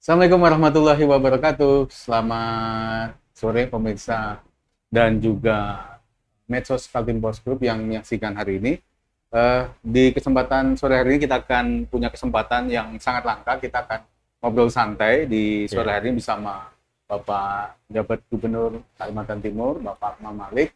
Assalamualaikum warahmatullahi wabarakatuh. Selamat sore pemirsa dan juga medsos Kaltim Post Group yang menyaksikan hari ini. Di kesempatan sore hari ini kita akan punya kesempatan yang sangat langka. Kita akan ngobrol santai di sore hari ini bersama Bapak Jabat Gubernur Kalimantan Timur, Bapak Akmal Malik,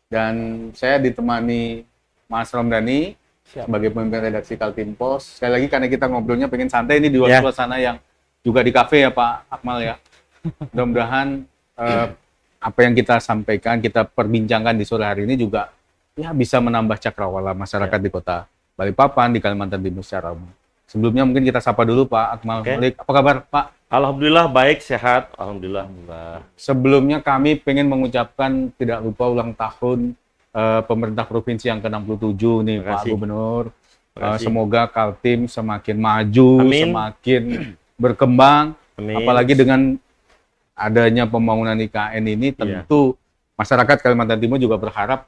dan saya ditemani Mas Romdani sebagai pemimpin redaksi Kaltim Post. Sekali lagi karena kita ngobrolnya pengen santai ini di luar suasana yang juga di kafe ya Pak Akmal ya. Mudah-mudahan apa yang kita sampaikan, kita perbincangkan di sore hari ini juga ya bisa menambah cakrawala masyarakat di Kota Balikpapan, di Kalimantan Timur secara umum. Sebelumnya mungkin kita sapa dulu Pak Akmal Malik. Apa kabar Pak? Alhamdulillah baik, sehat. Alhamdulillah. Sebelumnya kami pengen mengucapkan tidak lupa ulang tahun pemerintah provinsi yang ke-67 nih Pak Gubernur. Semoga Kaltim semakin maju, semakin berkembang. Amin. Apalagi dengan adanya pembangunan IKN ini, tentu masyarakat Kalimantan Timur juga berharap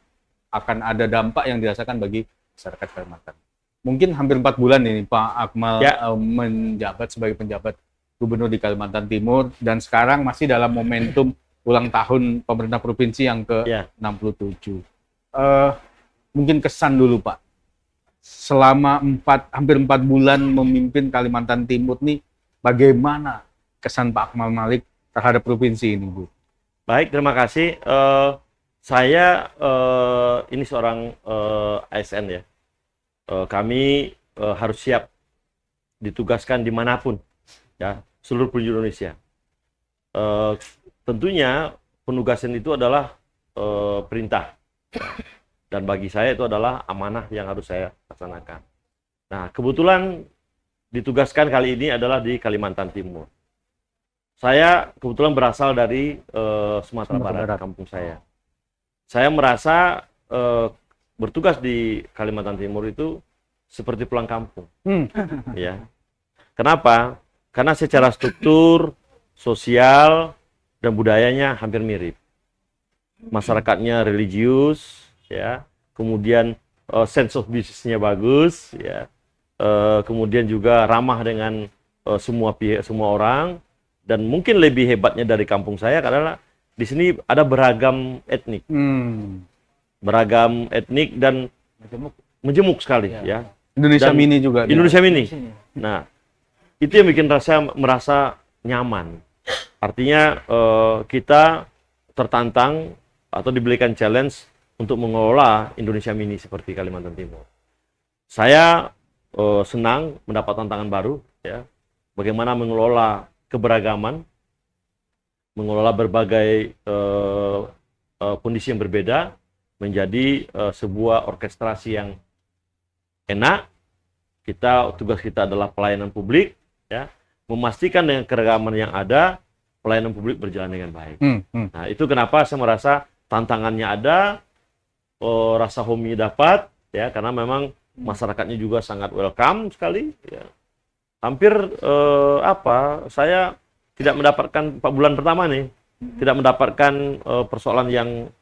akan ada dampak yang dirasakan bagi masyarakat Kalimantan. Mungkin hampir 4 bulan ini Pak Akmal menjabat sebagai penjabat gubernur di Kalimantan Timur, dan sekarang masih dalam momentum ulang tahun pemerintah provinsi yang ke-67. Mungkin kesan dulu Pak, selama hampir 4 bulan memimpin Kalimantan Timur nih, bagaimana kesan Pak Akmal Malik terhadap provinsi ini, Bu? Baik, terima kasih. Saya ini seorang ASN ya. Kami harus siap ditugaskan dimanapun, ya, seluruh penjuru Indonesia. Tentunya penugasan itu adalah perintah, dan bagi saya itu adalah amanah yang harus saya laksanakan. Nah, kebetulan ditugaskan kali ini adalah di Kalimantan Timur. Saya kebetulan berasal dari Sumatera Barat, kampung saya. Saya merasa bertugas di Kalimantan Timur itu seperti pulang kampung. Ya. Kenapa? Karena secara struktur, sosial, dan budayanya hampir mirip. Masyarakatnya religius, ya. Kemudian sense of business-nya bagus, ya. Kemudian juga ramah dengan semua pihak, semua orang, dan mungkin lebih hebatnya dari kampung saya karena di sini ada beragam etnik, beragam etnik dan menjemuk sekali, ya. Indonesia dan Mini juga. Indonesia Mini. Nah, itu yang bikin saya merasa nyaman. Artinya kita tertantang atau diberikan challenge untuk mengelola Indonesia Mini seperti Kalimantan Timur. Saya senang mendapat tantangan baru, ya. Bagaimana mengelola keberagaman, mengelola berbagai kondisi yang berbeda menjadi sebuah orkestrasi yang enak. Tugas kita adalah pelayanan publik, ya, memastikan dengan keragaman yang ada pelayanan publik berjalan dengan baik. Nah, itu kenapa saya merasa tantangannya ada, rasa homey dapat, ya, karena memang masyarakatnya juga sangat welcome sekali, ya. Hampir saya tidak mendapatkan 4 bulan pertama nih, tidak mendapatkan persoalan yang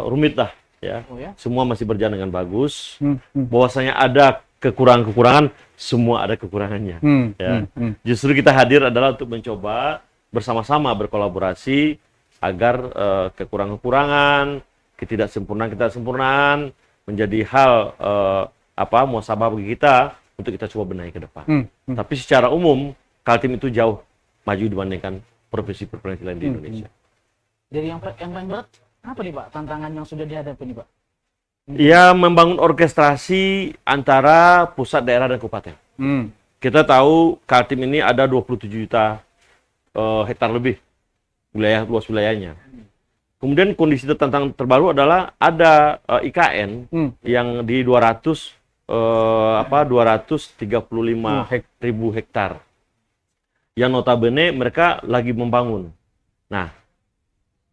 rumit lah, ya. Semua masih berjalan dengan bagus. Bahwasanya ada kekurangan-kekurangan, semua ada kekurangannya. Ya. Justru kita hadir adalah untuk mencoba bersama-sama berkolaborasi agar kekurangan-kekurangan, ketidaksempurnaan menjadi hal muhasabah bagi kita untuk kita coba benahi ke depan. Tapi secara umum, Kaltim itu jauh maju dibandingkan provinsi-provinsi lain di Indonesia. Jadi yang paling berat apa nih Pak, tantangan yang sudah dihadapi nih Pak? Ya, membangun orkestrasi antara pusat, daerah, dan kabupaten. Kita tahu Kaltim ini ada 27 juta hektar lebih luas wilayahnya. Kemudian kondisi tantangan terbaru adalah ada IKN yang di 235.000 hektar. Yang notabene mereka lagi membangun. Nah,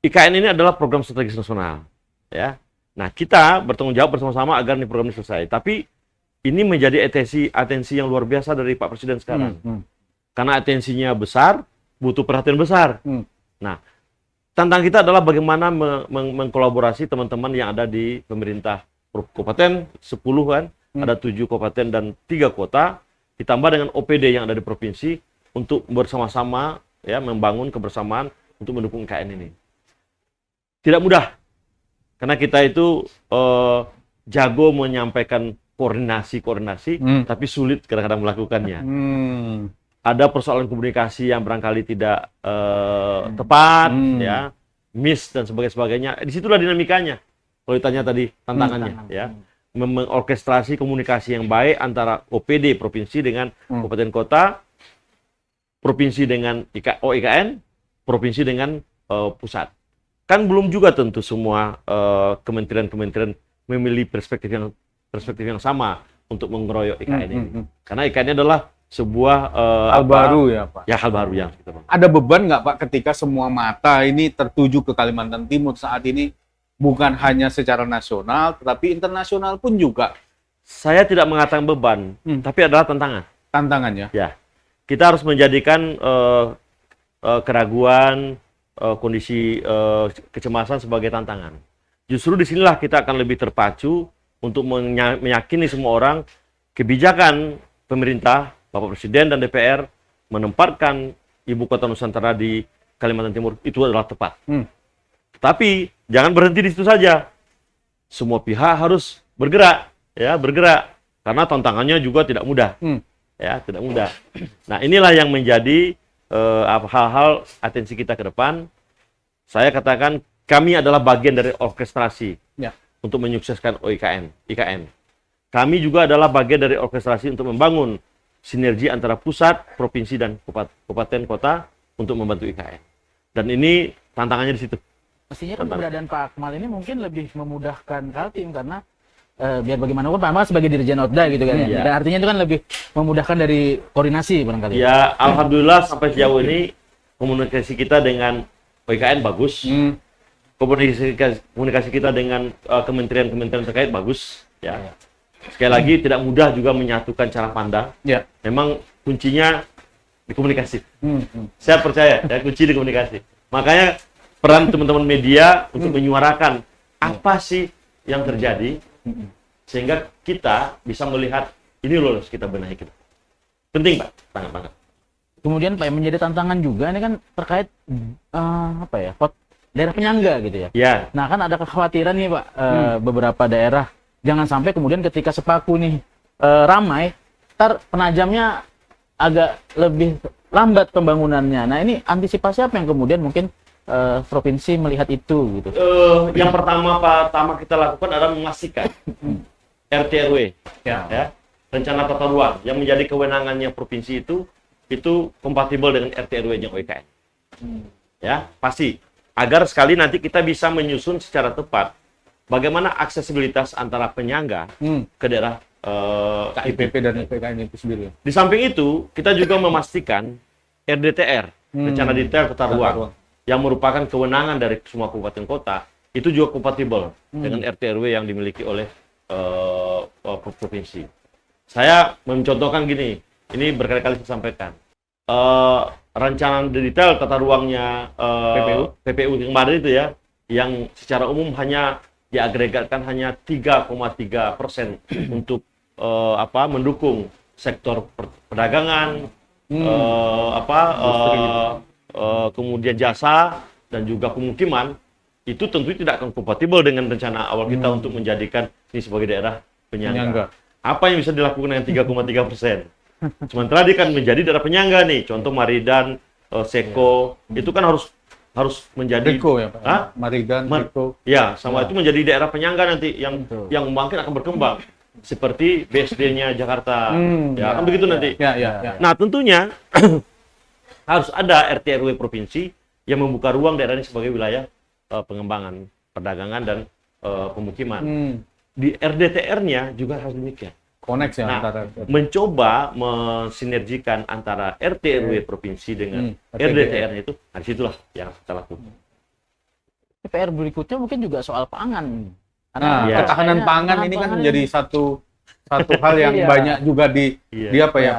IKN ini adalah program strategis nasional, ya. Nah, kita bertanggung jawab bersama-sama agar ini program ini selesai. Tapi ini menjadi atensi yang luar biasa dari Pak Presiden sekarang. Karena atensinya besar, butuh perhatian besar. Nah, tantangan kita adalah bagaimana mengkolaborasi teman-teman yang ada di pemerintah kabupaten, 10 kan, ada 7 kabupaten dan 3 kota, ditambah dengan OPD yang ada di provinsi, untuk bersama-sama ya membangun kebersamaan untuk mendukung IKN ini. Tidak mudah, karena kita itu jago menyampaikan koordinasi, tapi sulit kadang-kadang melakukannya. Ada persoalan komunikasi yang barangkali tidak tepat, ya, miss dan sebagainya. Disitulah dinamikanya. Kalau ditanya tadi tantangannya, ya, mengorkestrasi komunikasi yang baik antara OPD provinsi dengan kabupaten kota, provinsi dengan IKN, provinsi dengan pusat. Kan belum juga tentu semua kementerian-kementerian memilih perspektif yang sama untuk mengeroyok IKN ini. Karena IKN ini adalah sebuah hal baru ya Pak. Ya, hal baru ya. Ada beban nggak Pak ketika semua mata ini tertuju ke Kalimantan Timur saat ini, bukan hanya secara nasional, tetapi internasional pun juga? Saya tidak mengatakan beban, tapi adalah tantangan. Tantangannya. Ya, kita harus menjadikan keraguan, kondisi kecemasan sebagai tantangan. Justru disinilah kita akan lebih terpacu untuk meyakini semua orang kebijakan pemerintah, Bapak Presiden dan DPR menempatkan Ibu Kota Nusantara di Kalimantan Timur itu adalah tepat. Tapi jangan berhenti di situ saja. Semua pihak harus bergerak, ya, bergerak. Karena tantangannya juga tidak mudah, ya, tidak mudah. Nah, inilah yang menjadi hal-hal atensi kita ke depan. Saya katakan kami adalah bagian dari orkestrasi untuk menyukseskan IKN. Kami juga adalah bagian dari orkestrasi untuk membangun sinergi antara pusat, provinsi, dan kabupaten kota untuk membantu IKN. Dan ini tantangannya di situ. Pastinya kan keberadaan Pak Akmal ini mungkin lebih memudahkan Kaltim karena biar bagaimanapun Pak Akmal sebagai Dirjen Otda gitu kan. Ya. Dan artinya itu kan lebih memudahkan dari koordinasi barangkali. Ya, alhamdulillah sampai sejauh ini komunikasi kita dengan IKN bagus. Komunikasi kita dengan kementerian-kementerian terkait bagus, ya. Sekali lagi tidak mudah juga menyatukan cara pandang. Memang kuncinya di komunikasi. Saya percaya ya, kunci di komunikasi. Makanya peran teman-teman media untuk menyuarakan apa sih yang terjadi sehingga kita bisa melihat ini loh kita benahi kita. Penting Pak, sangat banget. Kemudian Pak, yang menjadi tantangan juga ini kan terkait daerah penyangga gitu ya. Nah kan ada kekhawatiran nih Pak, beberapa daerah jangan sampai kemudian ketika sepaku nih ramai, ntar penajamnya agak lebih lambat pembangunannya. Nah ini antisipasi apa yang kemudian mungkin provinsi melihat itu gitu? Yang pertama kita lakukan adalah memastikan RT RW, ya, rencana tata ruang yang menjadi kewenangannya provinsi itu kompatibel dengan RT RW-nya OIKN. Ya, pasti. Agar sekali nanti kita bisa menyusun secara tepat bagaimana aksesibilitas antara penyangga ke daerah KIPP dan PKN itu sendiri. Di samping itu, kita juga memastikan RDTR, rencana detail tata ruang, yang merupakan kewenangan dari semua kabupaten kota, itu juga kompatibel dengan RT RW yang dimiliki oleh provinsi. Saya mencontohkan gini, ini berkali-kali saya sampaikan. Rancangan detail tata ruangnya PPU kemarin itu ya, yang secara umum hanya diagregatkan hanya 3,3% untuk mendukung sektor perdagangan, kemudian jasa dan juga pemukiman, itu tentu tidak akan kompatibel dengan rencana awal kita untuk menjadikan ini sebagai daerah penyangga. Apa yang bisa dilakukan dengan 3,3%? Sementara dia kan menjadi daerah penyangga nih, contoh Maridan, Seko, itu kan harus menjadi Riko ya Pak. Maridan, Riko. Ya, sama itu menjadi daerah penyangga nanti yang mungkin akan berkembang seperti BSD-nya Jakarta. Kan begitu nanti. Nah, tentunya harus ada RT RW provinsi yang membuka ruang daerah ini sebagai wilayah pengembangan perdagangan dan pemukiman. Di RDTR-nya juga harus demikian. Koneksi antara mencoba mensinergikan antara RT RW provinsi dengan RDTR itu, nah disitulah yang kita lakukan. PR berikutnya mungkin juga soal pangan. Ketahanan pangan ini kan menjadi satu hal yang banyak juga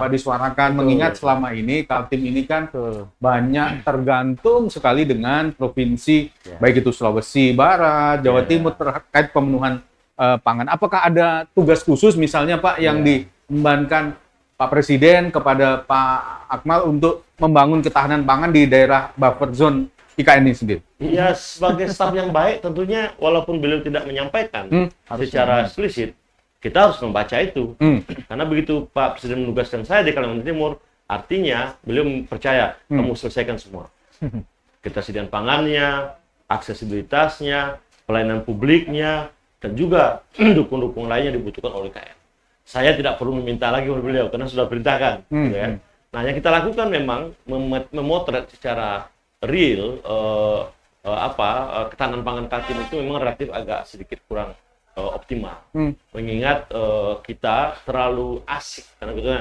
disuarakan. Mengingat selama ini Kaltim ini kan banyak tergantung sekali dengan provinsi, baik itu Sulawesi Barat, Jawa Timur terkait pemenuhan pangan. Apakah ada tugas khusus misalnya Pak yang diembankan Pak Presiden kepada Pak Pak Akmal untuk membangun ketahanan pangan di daerah buffer zone IKN ini sendiri? Ya, sebagai staf yang baik tentunya walaupun beliau tidak menyampaikan secara eksplisit, kita harus membaca itu. Karena begitu Pak Presiden menugaskan saya di Kalimantan Timur, artinya beliau percaya kamu selesaikan semua. Ketersediaan pangannya, aksesibilitasnya, pelayanan publiknya, dan juga dukung-dukung lainnya dibutuhkan oleh KN. Saya tidak perlu meminta lagi oleh beliau karena sudah perintahkan. Gitu ya. Nah, yang kita lakukan memang memotret secara real ketahanan pangan Kaltim itu memang relatif agak sedikit kurang optimal. Mengingat kita terlalu asik karena kita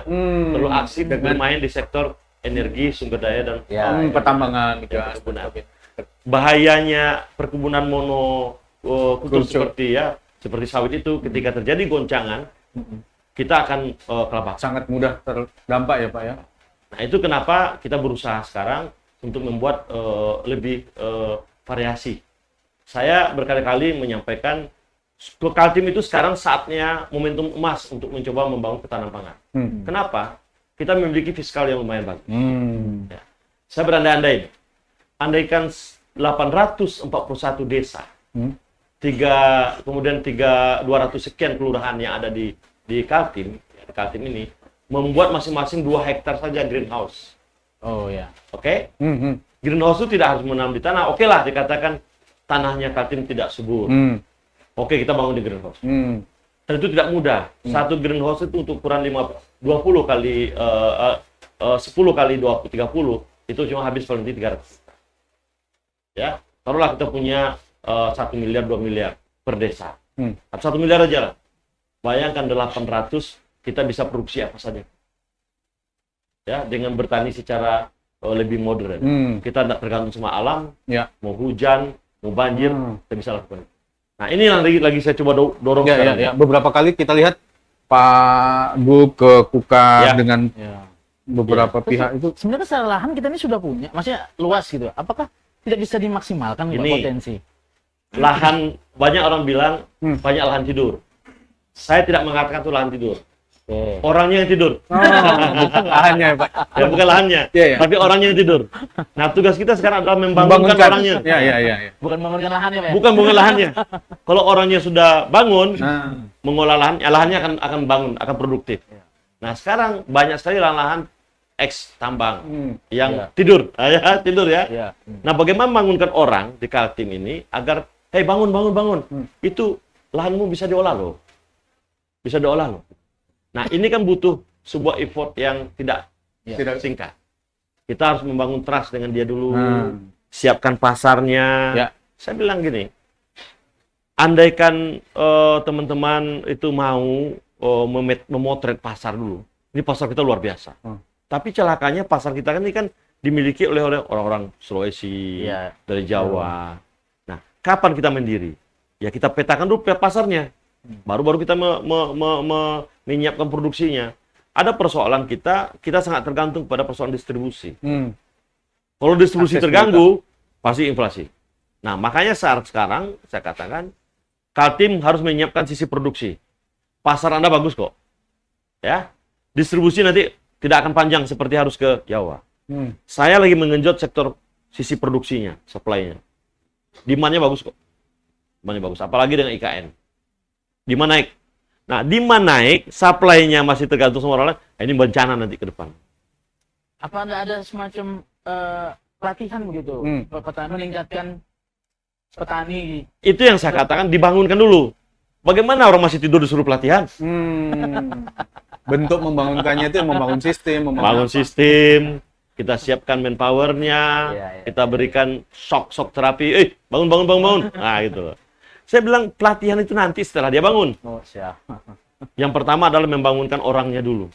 terlalu asik dan bermain di sektor energi, sumber daya dan pertambangan, perkebunan. Bahayanya perkebunan monokultur seperti sawit itu ketika terjadi goncangan kita akan kelabakan. Sangat mudah terdampak ya Pak ya. Nah, itu kenapa kita berusaha sekarang untuk membuat lebih variasi. Saya berkali-kali menyampaikan Kaltim itu sekarang saatnya momentum emas untuk mencoba membangun ketahanan pangan. Kenapa? Kita memiliki fiskal yang lumayan bagus. Ya. Saya berandai-andai, andaikan 841 desa, kemudian 200 sekian kelurahan yang ada di Kaltim, di Kaltim ini, membuat masing-masing 2 hektar saja greenhouse. Oh ya. Oke? Greenhouse itu tidak harus menanam di tanah. Oke lah, dikatakan tanahnya Kaltim tidak subur. Oke, kita bangun di greenhouse. Dan itu tidak mudah. Satu greenhouse itu untuk ukuran 20 kali 10 kali 20 30 itu cuma habis paling 300. Ya, taruhlah kita punya 1 miliar 2 miliar per desa. 1 miliar aja lah. Bayangkan 800 kita bisa produksi apa saja. Ya, dengan bertani secara lebih modern. Kita tidak tergantung sama alam. Mau hujan, mau banjir, kita bisa lakukan. Nah, ini yang lagi saya coba dorong sekarang. Beberapa kali kita lihat Pak Gub ke Kukar dengan beberapa pihak itu. Sebenarnya secara lahan kita ini sudah punya, maksudnya luas gitu. Apakah tidak bisa dimaksimalkan potensi? Lahan, banyak orang bilang banyak lahan tidur. Saya tidak mengatakan itu lahan tidur. Orangnya yang tidur. Bukan lahannya, Pak. Ya, bukan lahannya, tapi orangnya yang tidur. Nah, tugas kita sekarang adalah membangunkan orangnya. Bukan membangunkan lahannya, Pak. Bukan bangun lahannya. Kalau orangnya sudah bangun, mengolah lahan, lahannya akan bangun, akan produktif. Nah, sekarang banyak sekali lahan eks tambang yang tidur. Tidur ya. Nah, bagaimana membangunkan orang di Kaltim ini agar, bangun. Itu lahanmu bisa diolah loh. Bisa diolah loh. Nah, ini kan butuh sebuah effort yang tidak singkat. Kita harus membangun trust dengan dia dulu, siapkan pasarnya. Saya bilang gini, andaikan teman-teman itu mau memotret pasar dulu, ini pasar kita luar biasa. Tapi celakanya pasar kita kan ini kan dimiliki oleh orang-orang Sulawesi, dari Jawa. Nah, kapan kita mandiri? Ya kita petakan dulu pasarnya. Baru kita menyiapkan produksinya. Ada persoalan kita sangat tergantung pada persoalan distribusi. Kalau distribusi terganggu, pasti inflasi. Nah, makanya saat sekarang saya katakan Kaltim harus menyiapkan sisi produksi. Pasar Anda bagus kok. Ya. Distribusi nanti tidak akan panjang seperti harus ke Jawa. Saya lagi mengenjot sektor sisi produksinya, supply-nya. Demand-nya bagus kok. Demand-nya bagus, apalagi dengan IKN. Demand naik. Nah, demand naik, supply-nya masih tergantung sama orang lain, ini bencana nanti ke depan. Apa ada semacam pelatihan begitu? Petani meningkatkan petani. Itu yang saya katakan dibangunkan dulu. Bagaimana orang masih tidur disuruh pelatihan? Bentuk membangunkannya itu membangun sistem. Membangun sistem, kita siapkan manpower-nya, kita berikan shock terapi. Bangun. Nah, gitu. Saya bilang pelatihan itu nanti setelah dia bangun. Yang pertama adalah membangunkan orangnya dulu.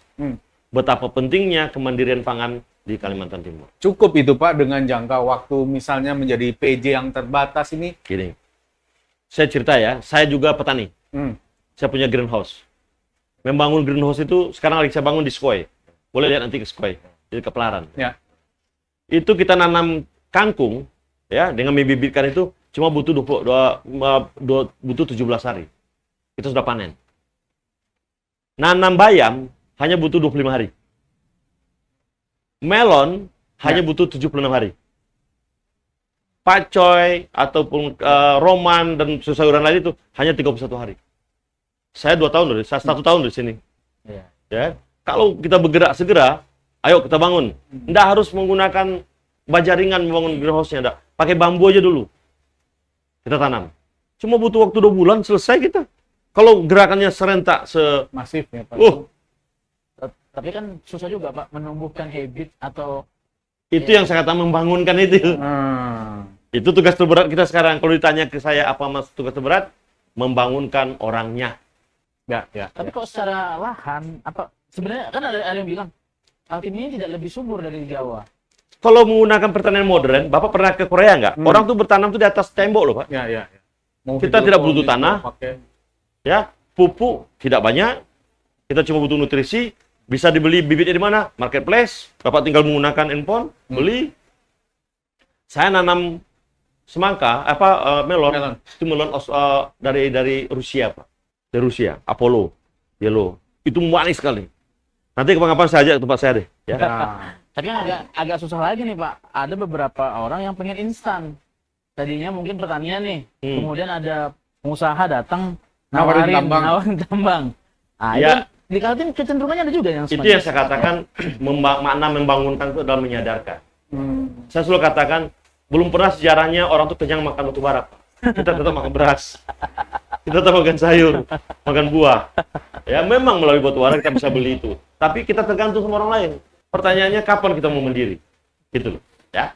Betapa pentingnya kemandirian pangan di Kalimantan Timur. Cukup itu Pak dengan jangka waktu misalnya menjadi PJ yang terbatas ini? Gini, saya cerita ya, saya juga petani. Saya punya greenhouse. Membangun greenhouse itu sekarang lagi saya bangun di Skoy. Boleh lihat nanti ke Skoy, di Kepelaran. Itu kita nanam kangkung, ya, dengan membibitkan itu cuma butuh 17 hari. Kita sudah panen. Nanam bayam hanya butuh 25 hari. melon hanya butuh 76 hari. Pacoy ataupun roman dan sayuran lain itu hanya 31 hari. Saya 2 tahun loh, saya 1 tahun di sini. Iya. Ya, kalau kita bergerak segera, ayo kita bangun. Nggak harus menggunakan baja ringan membangun greenhouse-nya, nggak. Pakai bambu aja dulu. Kita tanam. Cuma butuh waktu 2 bulan selesai kita. Kalau gerakannya serentak Masif ya Pak. Tapi kan susah juga Pak menumbuhkan habit atau itu yang saya kata membangunkan itu. Itu tugas terberat kita sekarang. Kalau ditanya ke saya apa mas tugas terberat, membangunkan orangnya. Ya. Tapi kok secara lahan apa sebenarnya kan ada yang bilang Kaltim ini tidak lebih subur dari Jawa. Kalau menggunakan pertanian modern, Bapak pernah ke Korea nggak? Orang tuh bertanam tuh di atas tembok loh Pak. Ya. Kita tidak butuh tanah. Ya, pupuk tidak banyak. Kita cuma butuh nutrisi. Bisa dibeli bibitnya di mana? Marketplace. Bapak tinggal menggunakan handphone, beli. Saya nanam semangka, melon. Itu melon dari Rusia, Pak. Dari Rusia, Apollo, Yellow. Itu manis sekali. Nanti kapan-kapan saya ajak ke tempat saya deh. Ya. Tapi kan agak susah lagi nih Pak. Ada beberapa orang yang pengen instan. Tadinya mungkin pertanian nih, kemudian ada pengusaha datang nawarin tambang. Nah, ya. Itu di Kaltim kecenderungannya ada juga yang itu yang saya katakan makna membangunkan itu adalah menyadarkan. Saya selalu katakan belum pernah sejarahnya orang tuh kenyang makan batu bara. Kita tetap makan beras, kita tetap makan sayur, makan buah. Ya memang melalui batu bara kita bisa beli itu. Tapi kita tergantung sama orang lain. Pertanyaannya kapan kita mau mandiri? Gitu loh. Ya.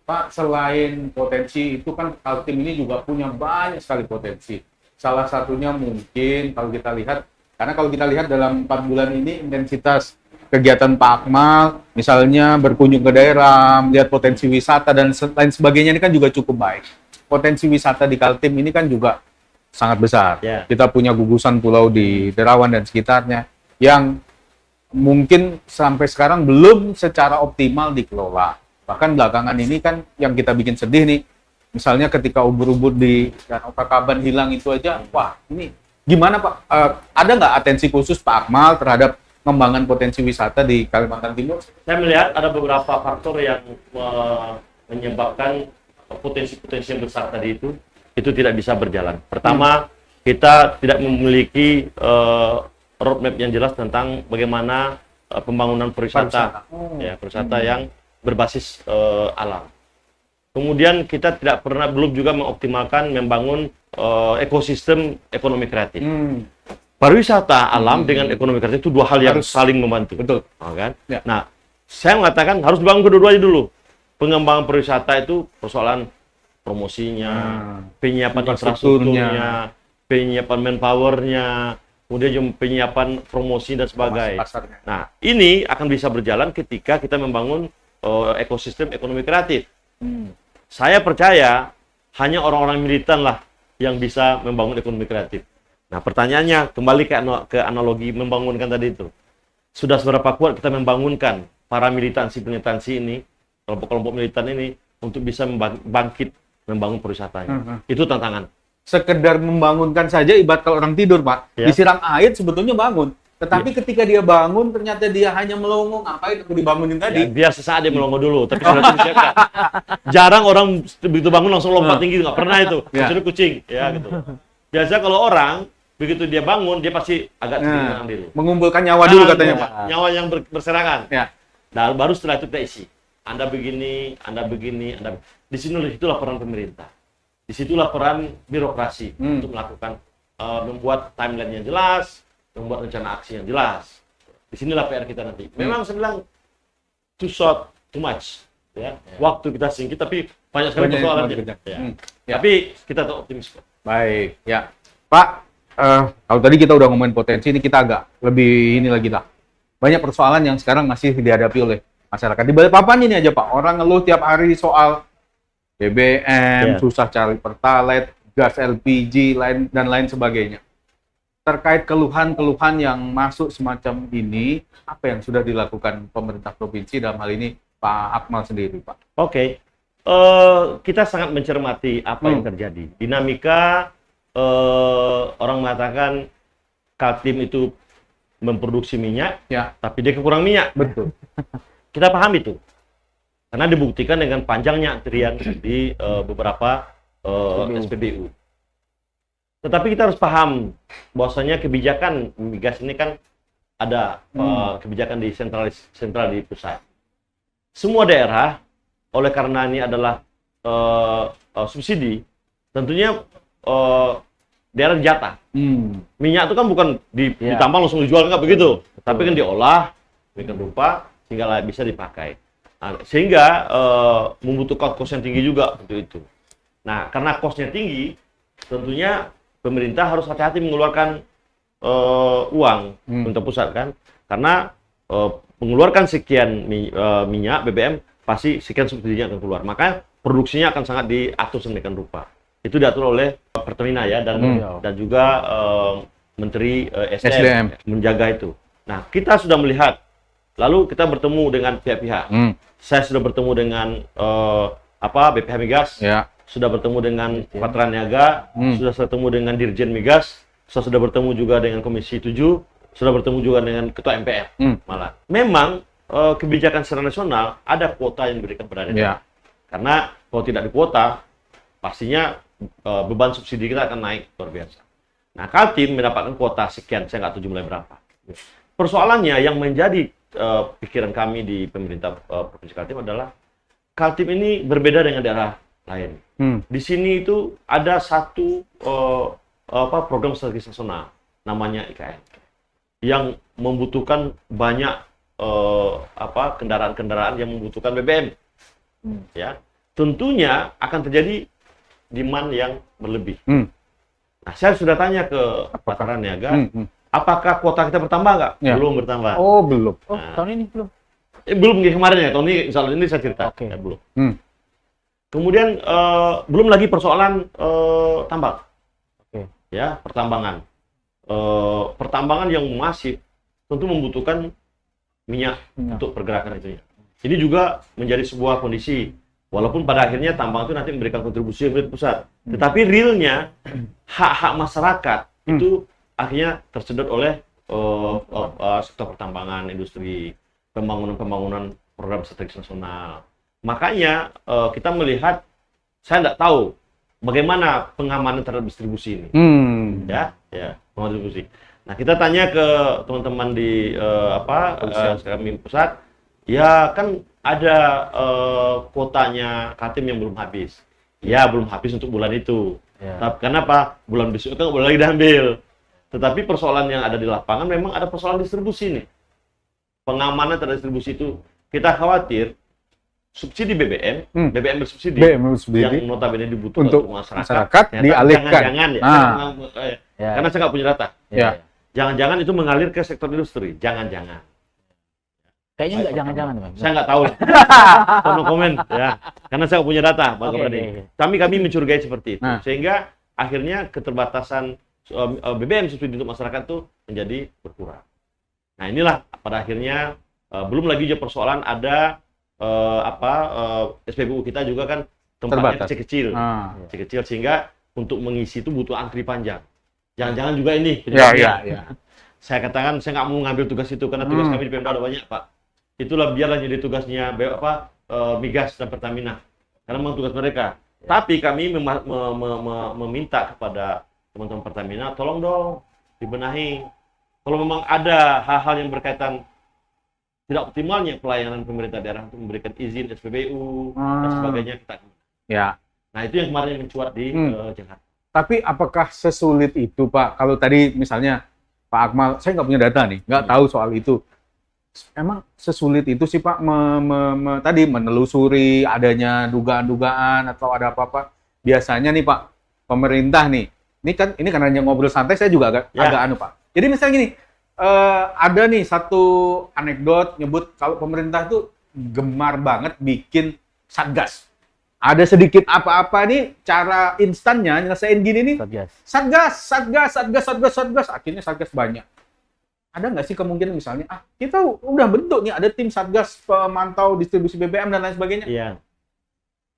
Pak, selain potensi itu kan Kaltim ini juga punya banyak sekali potensi. Salah satunya mungkin kalau kita lihat, karena kalau kita lihat dalam 4 bulan ini intensitas kegiatan Pak Akmal, misalnya berkunjung ke daerah, melihat potensi wisata dan lain sebagainya ini kan juga cukup baik. Potensi wisata di Kaltim ini kan juga sangat besar. Yeah. Kita punya gugusan pulau di Derawan dan sekitarnya yang mungkin sampai sekarang belum secara optimal dikelola. Bahkan belakangan ini kan yang kita bikin sedih nih, misalnya ketika ubur-ubur di Danau Kakaban hilang itu aja, wah ini gimana Pak? Ada nggak atensi khusus Pak Akmal terhadap pengembangan potensi wisata di Kalimantan Timur? Saya melihat ada beberapa faktor yang menyebabkan potensi-potensi yang besar tadi itu tidak bisa berjalan. Pertama, kita tidak memiliki roadmap yang jelas tentang bagaimana pembangunan pariwisata, pariwisata yang berbasis alam. Kemudian kita belum juga mengoptimalkan membangun ekosistem ekonomi kreatif. Pariwisata alam dengan ekonomi kreatif itu 2 hal yang saling membantu. Betul. Kan? Ya. Nah, saya mengatakan harus bangun kedua-duanya dulu. Pengembangan pariwisata itu persoalan promosinya, penyiapan infrastrukturnya, penyiapan manpowernya, kemudian juga penyiapan promosi dan sebagainya. Nah, ini akan bisa berjalan ketika kita membangun ekosistem ekonomi kreatif. Saya percaya hanya orang-orang militan lah yang bisa membangun ekonomi kreatif. Nah, pertanyaannya kembali ke analogi membangunkan tadi itu. Sudah seberapa kuat kita membangunkan para militansi ini, kelompok-kelompok militan ini untuk bisa bangkit membangun pariwisatanya. Itu tantangan. Sekedar membangunkan saja ibarat kalau orang tidur, Pak. Ya. Disiram air sebetulnya bangun. Tetapi ketika dia bangun ternyata dia hanya melongo, ngapain aku dibangunin tadi? Ya, biar sesaat dia melongo dulu, tapi sudah disiapkan. Jarang orang begitu bangun langsung lompat tinggi, nggak pernah itu. Kecuali kucing, ya gitu. Biasa kalau orang begitu dia bangun, dia pasti agak tenang dulu. Mengumpulkan nyawa dulu katanya, Pak. Nyawa yang berserangan. Ya. Nah, baru setelah itu kita isi. Anda begini. Di situlah peran pemerintah. Disitulah peran birokrasi untuk melakukan, membuat timeline yang jelas, membuat rencana aksi yang jelas. Disinilah PR kita nanti. Memang saya bilang too short, too much. Ya. Waktu kita singkit, tapi banyak sekali persoalannya. Tapi kita tetap optimis. Baik, ya. Pak, kalau tadi kita udah ngomongin potensi, ini kita agak lebih ini lagi lah. Banyak persoalan yang sekarang masih dihadapi oleh masyarakat. Di Balikpapan ini aja Pak, orang ngeluh tiap hari soal BBM, susah cari pertalite, gas LPG, dan lain sebagainya. Terkait keluhan-keluhan yang masuk semacam ini, apa yang sudah dilakukan pemerintah provinsi dalam hal ini Pak Akmal sendiri, Pak? Oke. Kita sangat mencermati apa yang terjadi. Dinamika, orang mengatakan Kaltim itu memproduksi minyak, Ya, tapi dia kekurangan minyak. betul. Kita paham itu. Karena dibuktikan dengan panjangnya antrian di beberapa SPBU. Tetapi kita harus paham bahwasanya kebijakan migas ini kan ada kebijakan di sentral di pusat. Semua daerah, oleh karena ini adalah subsidi, tentunya daerah jatah. Minyak itu kan bukan ditambang langsung dijual, nggak begitu. Tapi kan diolah, demikian rupa, sehingga bisa dipakai. Nah, sehingga membutuhkan kos yang tinggi juga untuk itu. Nah, karena kosnya tinggi, tentunya pemerintah harus hati-hati mengeluarkan uang untuk pusat kan. Karena mengeluarkan sekian minyak BBM, pasti sekian subsidinya akan keluar. Maka produksinya akan sangat diatur sedemikian rupa. Itu diatur oleh Pertamina ya, dan juga Menteri SDM menjaga itu. Nah, kita sudah melihat, lalu kita bertemu dengan pihak-pihak. Saya sudah bertemu dengan BPH Migas, sudah bertemu dengan Patra Niaga, sudah bertemu dengan Dirjen Migas, sudah bertemu juga dengan Komisi 7, sudah bertemu juga dengan Ketua MPR. Malah, memang kebijakan secara nasional ada kuota yang diberikan pada daerah. Karena kalau tidak di kuota, pastinya beban subsidi kita akan naik luar biasa. Nah, Kaltim mendapatkan kuota sekian, saya nggak tahu jumlahnya berapa. Persoalannya yang menjadi pikiran kami di pemerintah Provinsi Kaltim adalah Kaltim ini berbeda dengan daerah lain. Di sini itu ada satu program strategis nasional namanya IKN yang membutuhkan banyak kendaraan-kendaraan yang membutuhkan BBM. Ya, tentunya akan terjadi demand yang berlebih. Nah, saya sudah tanya ke Patra Niaga, apakah kuota kita bertambah nggak? Belum bertambah. Oh, belum. Oh, tahun ini belum. Belum kemarin ya, tahun ini saya cerita. Ya, belum. Kemudian belum lagi persoalan tambang. Ya, pertambangan. Pertambangan yang masif tentu membutuhkan minyak untuk pergerakan itu. Ini juga menjadi sebuah kondisi. Walaupun pada akhirnya tambang itu nanti memberikan kontribusi ke pusat. Tetapi realnya, hak-hak masyarakat itu akhirnya tersedot oleh sektor pertambangan, industri, pembangunan program strategis nasional. Makanya kita melihat, saya tidak tahu bagaimana pengamanan terhadap distribusi ini. Pengamanan distribusi. Nah, kita tanya ke teman-teman di kami pusat, ya kan ada kuotanya Kaltim yang belum habis. Ya, belum habis untuk bulan itu. Tapi kenapa? Bulan besok kan boleh lagi diambil. Tetapi persoalan yang ada di lapangan memang ada persoalan distribusi nih. Pengamanan terhadap distribusi itu, kita khawatir subsidi BBM bersubsidi yang notabene dibutuhkan untuk masyarakat dialihkan. Jangan karena saya nggak punya data. Jangan-jangan itu mengalir ke sektor industri. Jangan-jangan. Kayaknya nggak jangan-jangan, Bang. Saya nggak tahu. No komen ya. Karena saya nggak punya data. Kami mencurigai seperti itu. Sehingga akhirnya keterbatasan BBM subsidi untuk masyarakat itu menjadi berkurang. Nah, inilah pada akhirnya belum lagi persoalan ada SPBU kita juga kan tempatnya kecil-kecil. Kecil-kecil sehingga untuk mengisi itu butuh antri panjang. Jangan-jangan juga ini. Saya katakan saya nggak mau ngambil tugas itu karena tugas kami di Pemda ada banyak, Pak. Itulah biarlah jadi tugasnya Migas dan Pertamina. Karena memang tugas mereka. Tapi kami meminta kepada teman-teman Pertamina, tolong dong dibenahi. Kalau memang ada hal-hal yang berkaitan tidak optimalnya pelayanan pemerintah daerah untuk memberikan izin SPBU dan sebagainya, kita. Nah, itu yang kemarin mencuat di Jakarta. Tapi apakah sesulit itu, Pak? Kalau tadi misalnya Pak Akmal, saya nggak punya data nih, nggak tahu soal itu. Emang sesulit itu sih Pak tadi menelusuri adanya dugaan-dugaan atau ada apa-apa? Biasanya nih Pak, pemerintah nih, ini kan hanya ngobrol santai, saya juga agak anu Pak. Jadi misalnya gini, ada nih satu anekdot nyebut kalau pemerintah tuh gemar banget bikin satgas. Ada sedikit apa-apa nih, cara instannya nyelesain gini nih, satgas. Akhirnya satgas banyak. Ada nggak sih kemungkinan misalnya, kita udah bentuk nih, ada tim satgas pemantau distribusi BBM dan lain sebagainya.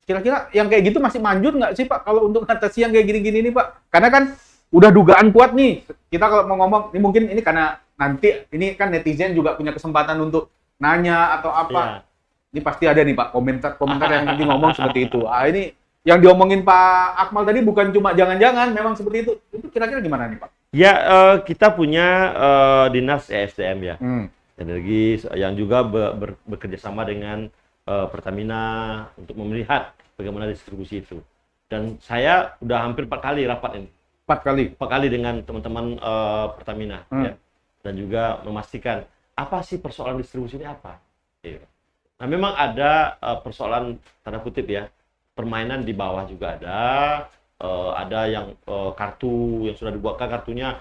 Kira-kira yang kayak gitu masih manjur nggak sih Pak, kalau untuk atasi yang kayak gini-gini nih Pak? Karena kan udah dugaan kuat nih, kita kalau mau ngomong, ini mungkin ini karena nanti ini kan netizen juga punya kesempatan untuk nanya atau apa. Ini pasti ada nih Pak komentar yang nanti ngomong seperti itu. Ah, ini yang diomongin Pak Akmal tadi bukan cuma jangan-jangan, memang seperti itu. Itu kira-kira gimana nih Pak? Ya, kita punya dinas ESDM ya, energi yang juga bekerja sama dengan Pertamina untuk melihat bagaimana distribusi itu. Dan saya udah hampir 4 kali rapat ini. 4 kali dengan teman-teman Pertamina ya. Dan juga memastikan apa sih persoalan distribusi ini apa. Iya. Nah memang ada persoalan tanda kutip ya, permainan di bawah juga ada yang kartu yang sudah dibuatkan kartunya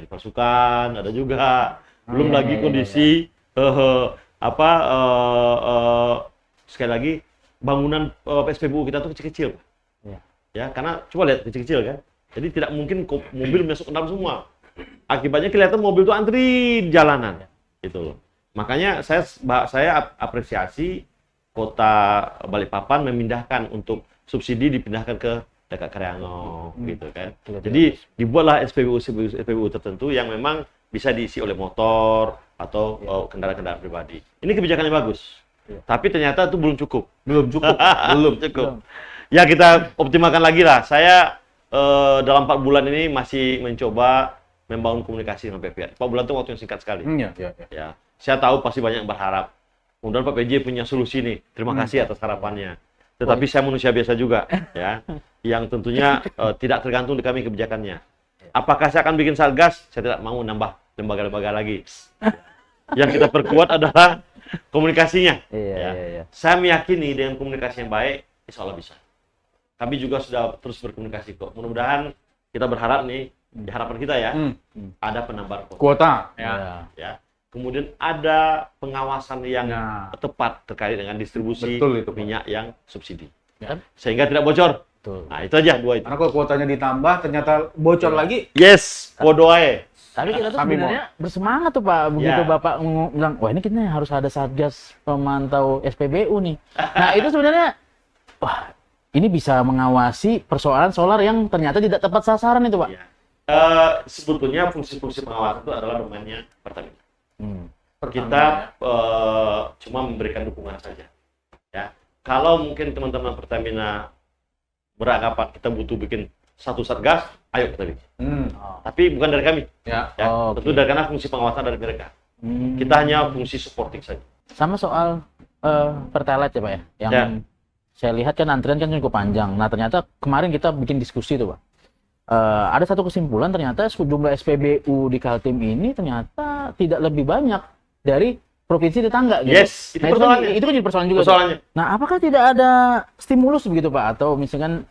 dipalsukan, ada juga. Belum lagi kondisi sekali lagi bangunan SPBU kita tuh kecil-kecil. Ya, karena coba lihat kecil-kecil kan. Jadi tidak mungkin mobil masuk ke dalam semua. Akibatnya kelihatan mobil itu antri di jalanan. Gitu loh. Makanya saya apresiasi Kota Balikpapan memindahkan untuk subsidi dipindahkan ke dekat Karyangong gitu kan. Jadi dibuatlah SPBU tertentu yang memang bisa diisi oleh motor atau kendaraan-kendaraan pribadi. Ini kebijakan yang bagus. Tapi ternyata itu belum cukup. Belum cukup. Ya kita optimalkan lagi lah. Saya dalam 4 bulan ini masih mencoba membangun komunikasi dengan PPR. 4 bulan itu waktu yang singkat sekali. Ya, saya tahu pasti banyak yang berharap. Kemudian Pak PJ punya solusi nih. Terima kasih atas harapannya. Tetapi saya manusia biasa juga, ya, yang tentunya tidak tergantung di kami kebijakannya. Apakah saya akan bikin satgas? Saya tidak mau nambah lembaga-lembaga lagi. Yang kita perkuat adalah komunikasinya. Ya. Saya meyakini dengan komunikasi yang baik, insya Allah bisa. Kami juga sudah terus berkomunikasi kok. Mudah-mudahan kita berharap nih, di harapan kita ya, ada penambahan kuota. Ya. Kemudian ada pengawasan yang tepat terkait dengan distribusi minyak yang subsidi. Sehingga tidak bocor. Nah, itu aja 2 itu. Karena kalau kuotanya ditambah, ternyata bocor lagi. Yes, podoae. Tapi kita tuh sebenarnya bersemangat tuh Pak, begitu Bapak bilang, wah ini kita harus ada satgas pemantau SPBU nih. Nah itu sebenarnya, wah ini bisa mengawasi persoalan solar yang ternyata tidak tepat sasaran itu Pak. Sebetulnya fungsi-fungsi pengawasan itu adalah domainnya Pertamina. Kita cuma memberikan dukungan saja. Ya, kalau mungkin teman-teman Pertamina beranggapan kita butuh bikin satu satgas, ayo kita bikin. Tapi bukan dari kami. Tentu dari karena fungsi pengawasan dari mereka. Kita hanya fungsi supporting saja. Sama soal Pertalite ya Pak ya, yang saya lihat kan antrian kan cukup panjang. Nah ternyata kemarin kita bikin diskusi tuh Pak. Ada satu kesimpulan ternyata jumlah SPBU di Kaltim ini ternyata tidak lebih banyak dari provinsi tetangga gitu. Yes, itu itu kan jadi persoalan juga. Nah, apakah tidak ada stimulus begitu Pak, atau misalkan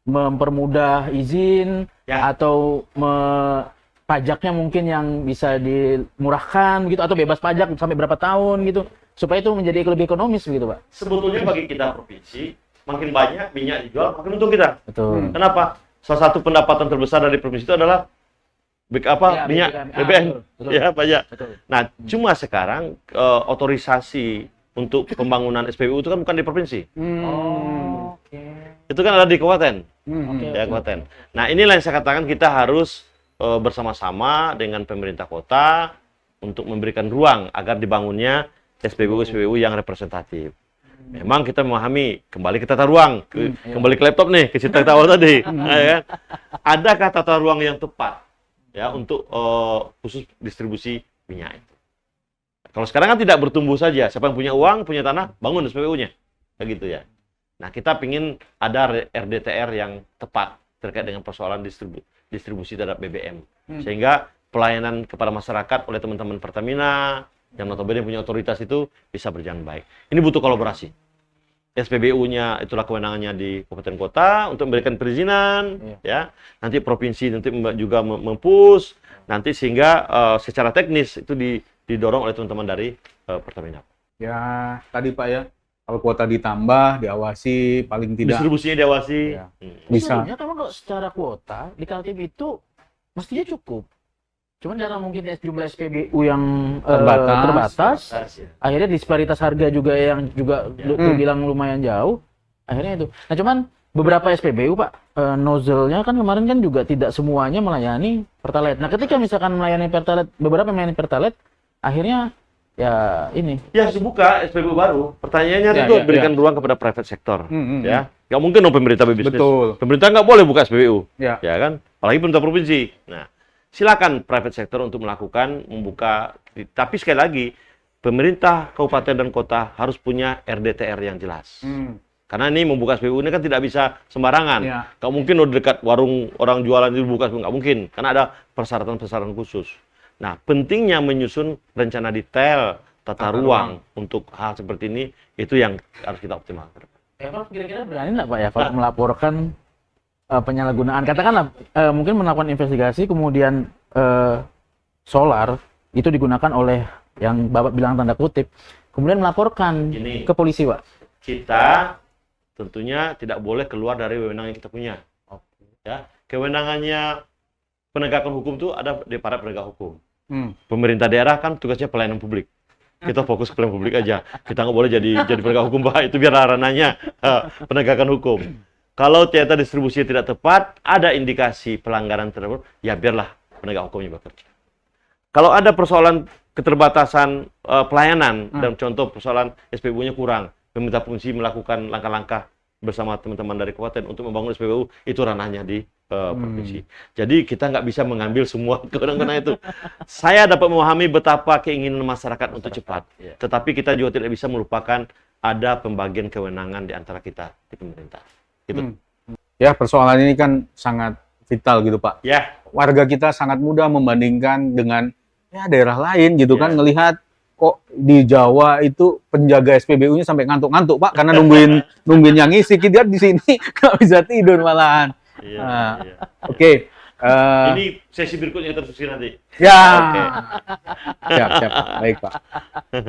mempermudah izin atau pajaknya mungkin yang bisa dimurahkan gitu, atau bebas pajak sampai berapa tahun gitu, supaya itu menjadi lebih ekonomis begitu Pak? Sebetulnya bagi kita provinsi, makin banyak minyak dijual, makin untung kita. Betul. Kenapa? Salah satu pendapatan terbesar dari provinsi itu adalah minyak BBM. Ya, pajak. Nah, cuma sekarang otorisasi untuk pembangunan SPBU itu kan bukan di provinsi. Itu kan ada di kabupaten. Kabupaten. Nah, inilah yang saya katakan kita harus bersama-sama dengan pemerintah kota untuk memberikan ruang agar dibangunnya SPBU yang representatif. Memang kita memahami kembali ke tata ruang, kembali ke laptop nih, ke cerita awal tadi. Ya, adakah tata ruang yang tepat ya untuk khusus distribusi minyak itu? Kalau sekarang kan tidak bertumbuh saja, siapa yang punya uang, punya tanah, bangun SPBU-nya, kayak gitu ya. Nah kita ingin ada RDTR yang tepat terkait dengan persoalan distribusi terhadap BBM, sehingga pelayanan kepada masyarakat oleh teman-teman Pertamina yang notabene punya otoritas itu bisa berjalan baik. Ini butuh kolaborasi. SPBU-nya itulah kewenangannya di kabupaten kota untuk memberikan perizinan, ya. Nanti provinsi nanti juga mempush, nanti sehingga secara teknis itu didorong oleh teman-teman dari Pertamina. Ya, tadi Pak ya, kalau kuota ditambah, diawasi, paling tidak. Distribusinya diawasi. Bisa. Sebenarnya kalau secara kuota di Kaltim itu mestinya cukup. Cuman karena mungkin jumlah SPBU yang terbatas, akhirnya disparitas harga juga yang juga terbilang lumayan jauh, akhirnya itu. Nah cuman beberapa SPBU Pak, nozzle-nya kan kemarin kan juga tidak semuanya melayani Pertalite. Nah, ketika misalkan melayani Pertalite, beberapa melayani Pertalite, akhirnya ya ini. Ya, harus dibuka SPBU baru. Pertanyaannya Ya, itu ya, berikan ruang kepada private sector. Hmm. Ya, nggak mungkin dong pemerintah berbisnis. Betul. Pemerintah nggak boleh buka SPBU. Ya. Ya kan? Apalagi pemerintah provinsi. Nah, silakan private sector untuk melakukan membuka. Tapi sekali lagi, pemerintah kabupaten dan kota harus punya RDTR yang jelas. Karena ini membuka SPBU ini kan tidak bisa sembarangan. Ya. Nggak mungkin loh dekat warung orang jualan itu buka SPBU, nggak mungkin. Karena ada persyaratan-persyaratan khusus. Nah, pentingnya menyusun rencana detail tata ruang untuk hal seperti ini, itu yang harus kita optimalkan. Pak, kira-kira berani nggak Pak ya kalau melaporkan penyalahgunaan? Katakanlah mungkin melakukan investigasi, kemudian solar itu digunakan oleh yang Bapak bilang tanda kutip, kemudian melaporkan Gini. ke polisi Pak. Kita tentunya tidak boleh keluar dari wewenang yang kita punya. Ya, kewenangannya penegakan hukum itu ada di para penegak hukum. Pemerintah daerah kan tugasnya pelayanan publik. Kita fokus ke pelayanan publik aja. Kita nggak boleh jadi penegak hukum, Pak. Itu biar ranahnya penegakan hukum. Kalau ternyata distribusinya tidak tepat, ada indikasi pelanggaran terhadap, ya biarlah penegak hukumnya bekerja. Kalau ada persoalan keterbatasan pelayanan dan contoh persoalan SPBU-nya kurang, pemerintah provinsi melakukan langkah-langkah bersama teman-teman dari kabupaten untuk membangun SPBU, itu ranahnya di provinsi. Jadi kita nggak bisa mengambil semua kewenangan itu. Saya dapat memahami betapa keinginan masyarakat untuk cepat, tetapi kita juga tidak bisa melupakan ada pembagian kewenangan di antara kita di pemerintah. Gitu. Ya, persoalan ini kan sangat vital gitu Pak. Ya, Warga kita sangat mudah membandingkan dengan ya daerah lain gitu kan, ngelihat kok di Jawa itu penjaga SPBU-nya sampai ngantuk-ngantuk Pak karena nungguin yang ngisi, kita di sini nggak bisa tidur malahan. iya, Nah, iya. Oke. Ini sesi berikutnya kita diskusi nanti. Ya. Oke. Siap. Baik Pak.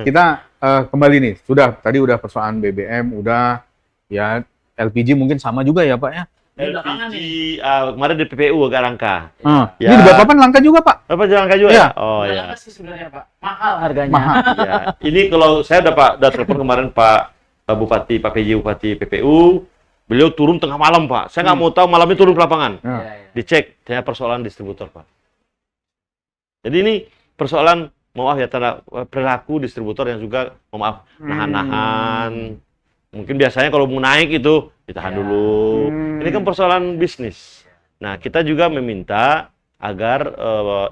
Kita kembali nih. Tadi udah persoalan BBM, udah ya LPG mungkin sama juga ya Pak ya. LPG kemarin di PPU agak langka. Ini di Balikpapan langka juga Pak. Apa jalan juga Iya. ya? Oh ya. Berapa sih sebenarnya Pak? Mahal harganya. Mahal. Ya. Ini kalau saya udah telepon kemarin Pak Bupati, Pak PJ Bupati PPU, beliau turun tengah malam Pak. Saya nggak mau tahu malamnya turun ke lapangan. Iya. Dicek, ternyata persoalan distributor Pak. Jadi ini persoalan, maaf ya, perilaku distributor yang juga, maaf, nahan-nahan. Mungkin biasanya kalau mau naik itu ditahan dulu. Ini kan persoalan bisnis. Nah, kita juga meminta agar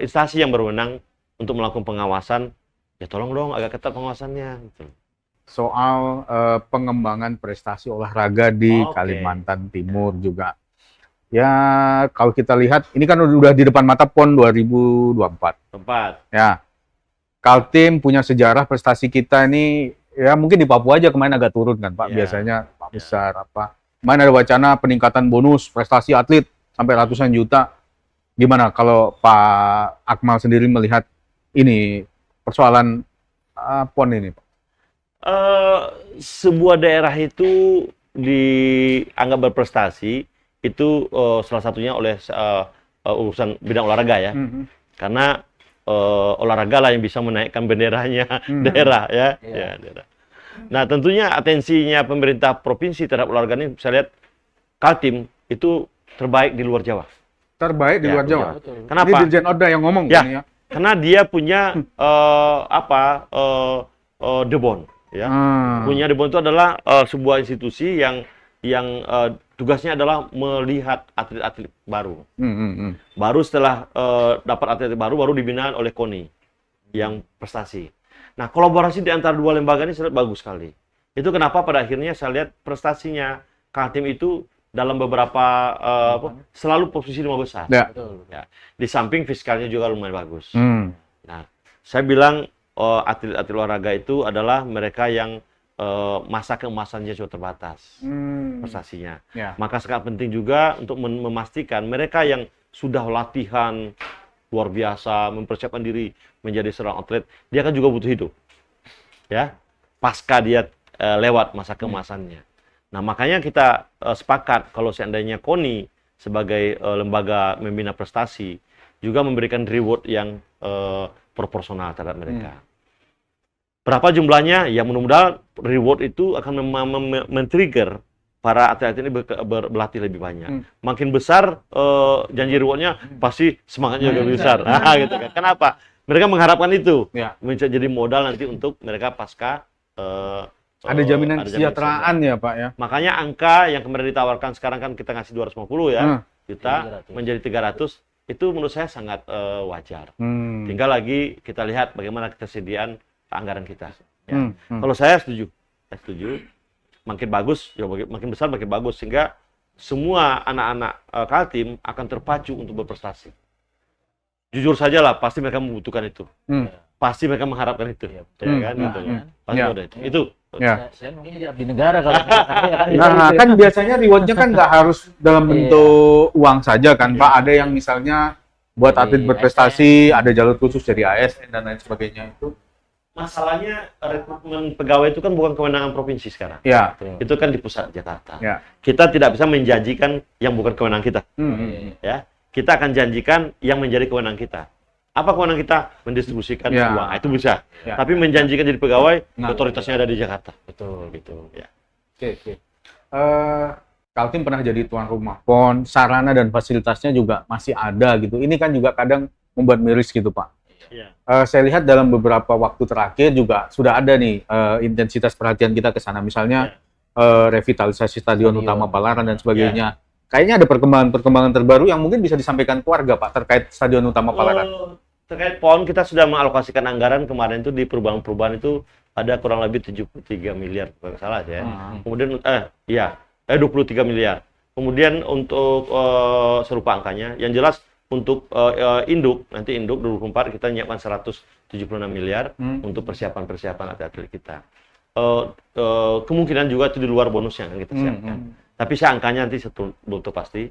instansi yang berwenang untuk melakukan pengawasan, ya tolong dong agak ketat pengawasannya. Gitu. Soal pengembangan prestasi olahraga di Oke. Kalimantan Timur juga. Ya, kalau kita lihat, ini kan udah di depan mata PON 2024. Tempat. Ya, Kaltim punya sejarah prestasi kita ini, ya mungkin di Papua aja kemarin agak turun kan Pak, Ya. biasanya Pak besar apa. Kemarin ada wacana peningkatan bonus prestasi atlet sampai ratusan juta. Gimana kalau Pak Akmal sendiri melihat ini persoalan PON ini Pak? Sebuah daerah itu dianggap berprestasi, itu salah satunya oleh urusan bidang olahraga ya. Karena olahraga lah yang bisa menaikkan benderanya daerah ya. Ya, daerah. Nah, tentunya atensinya pemerintah provinsi terhadap olahraga ini, saya lihat Kaltim itu terbaik di luar Jawa. Terbaik di Ya, luar Jawa. Betul. Kenapa? Ini Dirjen Oda yang ngomong Ya. kan ya. Karena dia punya Debon ya. Punya Debon itu adalah sebuah institusi yang tugasnya adalah melihat atlet-atlet baru. Baru setelah dapat atlet baru dibina oleh KONI yang prestasi. Nah, kolaborasi di antara dua lembaga ini sangat bagus sekali. Itu kenapa pada akhirnya saya lihat prestasinya Kaltim itu dalam beberapa selalu posisi 5 besar. Ya. Ya. Di samping fiskalnya juga lumayan bagus. Hmm. Nah, saya bilang atlet-atlet olahraga itu adalah mereka yang masa keemasannya sudah terbatas prestasinya. Ya. Maka sangat penting juga untuk memastikan mereka yang sudah latihan luar biasa, mempersiapkan diri menjadi seorang atlet, dia kan juga butuh hidup. Ya, pasca dia lewat masa keemasannya. Nah, makanya kita sepakat kalau seandainya KONI sebagai lembaga membina prestasi juga memberikan reward yang proporsional terhadap mereka. Berapa jumlahnya? Ya mudah-mudahan reward itu akan men-trigger para atlet ini berlatih lebih banyak. Makin besar janji rewardnya pasti semangatnya lebih besar. Gitu kan. Kenapa? Mereka mengharapkan itu menjadi modal nanti untuk mereka pasca ada jaminan kesejahteraan ya Pak ya. Makanya angka yang kemarin ditawarkan sekarang kan kita ngasih 250 ya juta menjadi 300 itu menurut saya sangat wajar. Tinggal lagi kita lihat bagaimana ketersediaan anggaran kita. Ya. Kalau saya setuju, makin bagus, ya makin besar makin bagus sehingga semua anak-anak Kaltim akan terpacu untuk berprestasi. Jujur saja lah, pasti mereka membutuhkan itu. Pasti mereka mengharapkan itu. Ya kan? Pasti ada itu. Itu. Ya. Saya mungkin di abdi negara kalau nah, kan biasanya rewardnya kan nggak harus dalam bentuk uang saja kan Pak. Ada yang misalnya buat atlet berprestasi, ada jalur khusus dari ASN dan lain sebagainya itu. Masalahnya rekrutmen pegawai itu kan bukan kewenangan provinsi sekarang. Ya. Itu kan di pusat Jakarta. Ya. Kita tidak bisa menjanjikan yang bukan kewenangan kita. Ya. Kita akan janjikan yang menjadi kewenangan kita. Apa kewenangan kita? Mendistribusikan uang. Itu bisa. Tapi menjanjikan jadi pegawai, otoritasnya ada di Jakarta. Betul, gitu. Ya. Oke. Kaltim pernah jadi tuan rumah PON, sarana dan fasilitasnya juga masih ada gitu. Ini kan juga kadang membuat miris gitu Pak. Saya lihat dalam beberapa waktu terakhir juga sudah ada nih intensitas perhatian kita ke sana. Misalnya revitalisasi stadion utama Palaran dan sebagainya. Kayaknya ada perkembangan terbaru yang mungkin bisa disampaikan keluarga Pak terkait stadion utama Palaran. Terkait PON kita sudah mengalokasikan anggaran kemarin itu di perubahan-perubahan itu ada kurang lebih 73 miliar kalau salah ya. Kemudian 23 miliar. Kemudian untuk serupa angkanya yang jelas untuk induk 2024 kita menyiapkan 176 miliar untuk persiapan atlet kita. Kemungkinan juga itu di luar bonus yang akan kita siapkan. Tapi saya angkanya nanti belum pasti.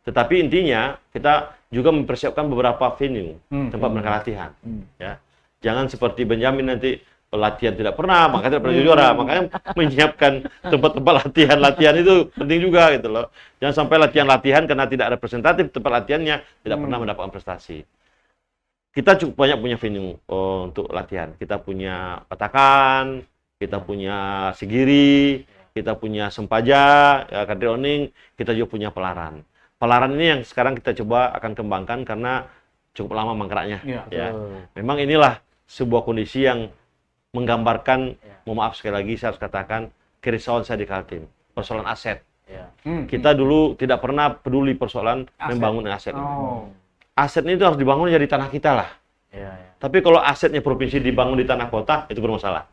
Tetapi intinya kita juga mempersiapkan beberapa venue tempat mereka latihan. Ya, jangan seperti Benjamin nanti latihan tidak pernah, makanya tidak pernah juara. Makanya menyiapkan tempat-tempat latihan itu penting juga gitu loh. Jangan sampai latihan karena tidak representatif tempat latihannya tidak pernah mendapatkan prestasi. Kita cukup banyak punya venue untuk latihan. Kita punya Patakan, kita punya Sigiri, kita punya Sempaja, Kadrioning, kita juga punya Palaran. Palaran ini yang sekarang kita coba akan kembangkan karena cukup lama mangkraknya. Ya. Memang inilah sebuah kondisi yang menggambarkan, mohon maaf sekali lagi saya harus katakan, kerisauan saya di Kaltim, persoalan aset. Kita dulu tidak pernah peduli persoalan membangun aset. Aset ini harus dibangun dari tanah kita lah. Tapi kalau asetnya provinsi dibangun di tanah kota, itu bermasalah.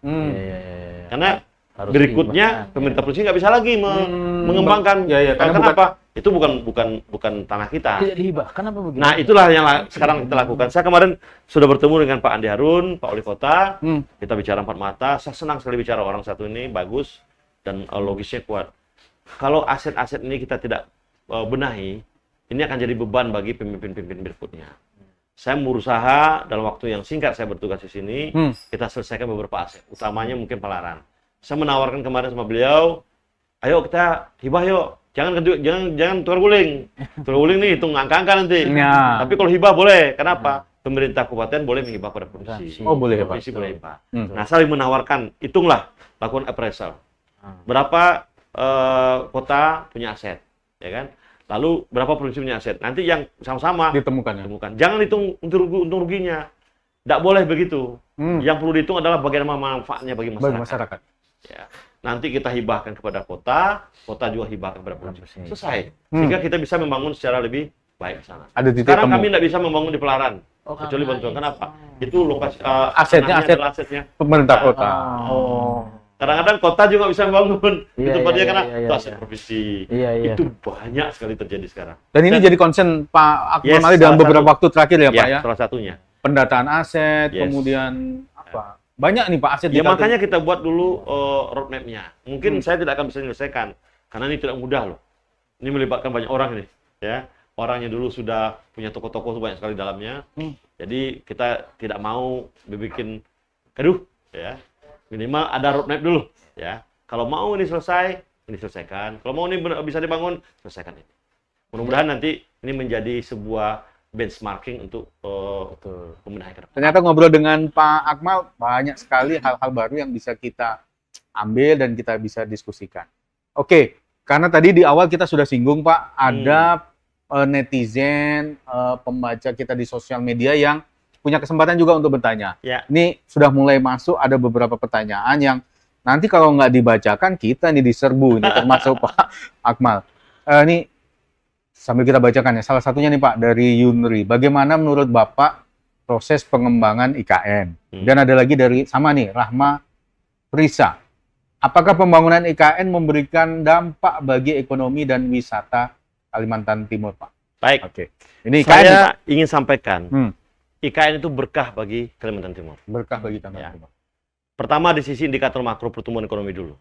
Karena harus berikutnya pemerintah provinsi nggak bisa lagi mengembangkan. Karena apa? Itu bukan tanah kita. Tidak dihibah. Kenapa begitu? Nah, itulah yang sekarang kita lakukan. Saya kemarin sudah bertemu dengan Pak Andi Harun, Pak Wali Kota. Kita bicara empat mata. Saya senang sekali bicara orang satu ini bagus dan logisnya kuat. Kalau aset-aset ini kita tidak benahi, ini akan jadi beban bagi pemimpin-pemimpin berikutnya. Saya berusaha dalam waktu yang singkat saya bertugas di sini, kita selesaikan beberapa aset, utamanya mungkin Palaran. Saya menawarkan kemarin sama beliau, ayo kita hibah yuk. Jangan tukar guling. Tukar guling nih hitung angka-angka nanti. Tapi kalau hibah boleh. Kenapa? Pemerintah kabupaten boleh menghibah pada provinsi. Oh, boleh ya, Pak. Provinsi boleh hibah. Nah, saling menawarkan. Hitunglah, lakukan appraisal. Berapa kota punya aset, ya kan? Lalu berapa provinsi punya aset? Nanti yang sama-sama ditemukan. Jangan hitung untung ruginya. Tidak boleh begitu. Yang perlu dihitung adalah bagaimana manfaatnya bagi masyarakat. Ya. Nanti kita hibahkan kepada kota juga hibahkan kepada provinsi. Selesai. Sehingga kita bisa membangun secara lebih baik di sana. Sekarang kami tidak bisa membangun di Palaran. Kecuali bantuan. Kenapa? Itu lokasi asetnya pemerintah kota. Kadang-kadang kota juga bisa membangun. Itu tempatnya karena itu aset provinsi. Itu banyak sekali terjadi sekarang. Dan ini jadi concern Pak Akmal Mali dalam beberapa waktu terakhir ya Pak ya? Salah satunya. Pendataan aset, kemudian apa? Banyak nih Pak aset. Ya makanya kita buat dulu roadmap-nya. Mungkin saya tidak akan bisa menyelesaikan karena ini tidak mudah loh. Ini melibatkan banyak orang nih, ya. Orangnya dulu sudah punya toko-toko banyak sekali dalamnya. Jadi kita tidak mau bikin ya. Minimal ada roadmap dulu, ya. Kalau mau ini selesai, ini selesaikan. Kalau mau ini bisa dibangun, selesaikan ini. Mudah-mudahan nanti ini menjadi sebuah benchmarking untuk pembenahan ke depan. Ternyata ngobrol dengan Pak Akmal banyak sekali hal-hal baru yang bisa kita ambil dan kita bisa diskusikan. Oke, karena tadi di awal kita sudah singgung Pak, ada netizen, pembaca kita di sosial media yang punya kesempatan juga untuk bertanya. Ya. Ini sudah mulai masuk, ada beberapa pertanyaan yang nanti kalau nggak dibacakan kita nih diserbu, ini termasuk Pak Akmal. Ini sambil kita bacakan ya, salah satunya nih Pak dari Yunri. Bagaimana menurut Bapak proses pengembangan IKN? Dan ada lagi dari sama nih Rahma Prisa. Apakah pembangunan IKN memberikan dampak bagi ekonomi dan wisata Kalimantan Timur, Pak? Baik. Oke. Ini IKN, Saya nih, Pak. ingin sampaikan, Hmm. IKN itu berkah bagi Kalimantan Timur. Berkah bagi Kalimantan Ya. Timur. Pertama di sisi indikator makro pertumbuhan ekonomi dulu.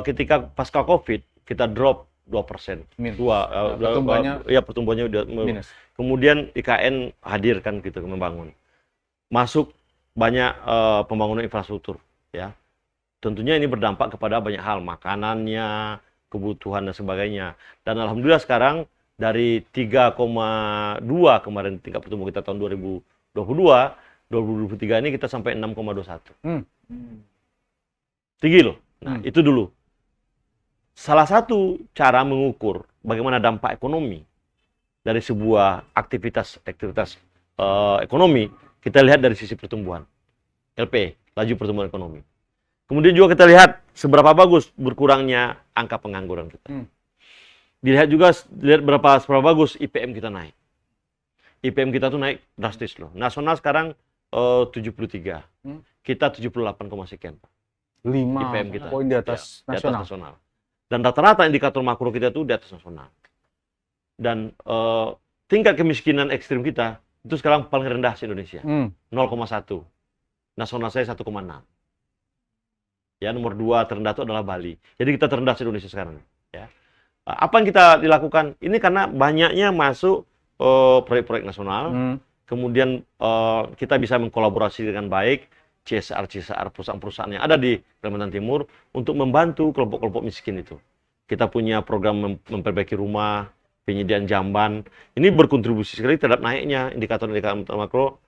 Ketika pasca COVID, kita drop 2%. Minus. Pertumbuhannya udah Minus. Kemudian IKN hadir kan gitu membangun. Masuk banyak pembangunan infrastruktur ya. Tentunya ini berdampak kepada banyak hal, makanannya, kebutuhan dan sebagainya. Dan alhamdulillah sekarang dari 3,2 kemarin tingkat pertumbuhan kita tahun 2022, 2023 ini kita sampai 6,21. Tinggi loh. Nah, itu dulu. Salah satu cara mengukur bagaimana dampak ekonomi dari sebuah aktivitas ekonomi, kita lihat dari sisi pertumbuhan. LP, laju pertumbuhan ekonomi. Kemudian juga kita lihat seberapa bagus berkurangnya angka pengangguran kita. Dilihat juga seberapa bagus IPM kita naik. IPM kita tuh naik drastis loh. Nasional sekarang 73. Kita 78, sekian. 5 IPM kita. poin di atas Di atas nasional. nasional. Dan rata-rata indikator makro kita tuh di atas nasional. Dan tingkat kemiskinan ekstrim kita itu sekarang paling rendah se Indonesia. 0,1. Nasional saya 1,6. Ya, nomor 2 terendah itu adalah Bali. Jadi kita terendah se Indonesia sekarang. Ya. Apa yang kita dilakukan? Ini karena banyaknya masuk proyek-proyek nasional. Kemudian kita bisa mengkolaborasi dengan baik CSR perusahaan-perusahaan yang ada di Kalimantan Timur untuk membantu kelompok-kelompok miskin itu. Kita punya program memperbaiki rumah, penyediaan jamban. Ini berkontribusi sekali terhadap naiknya indikator-indikator makro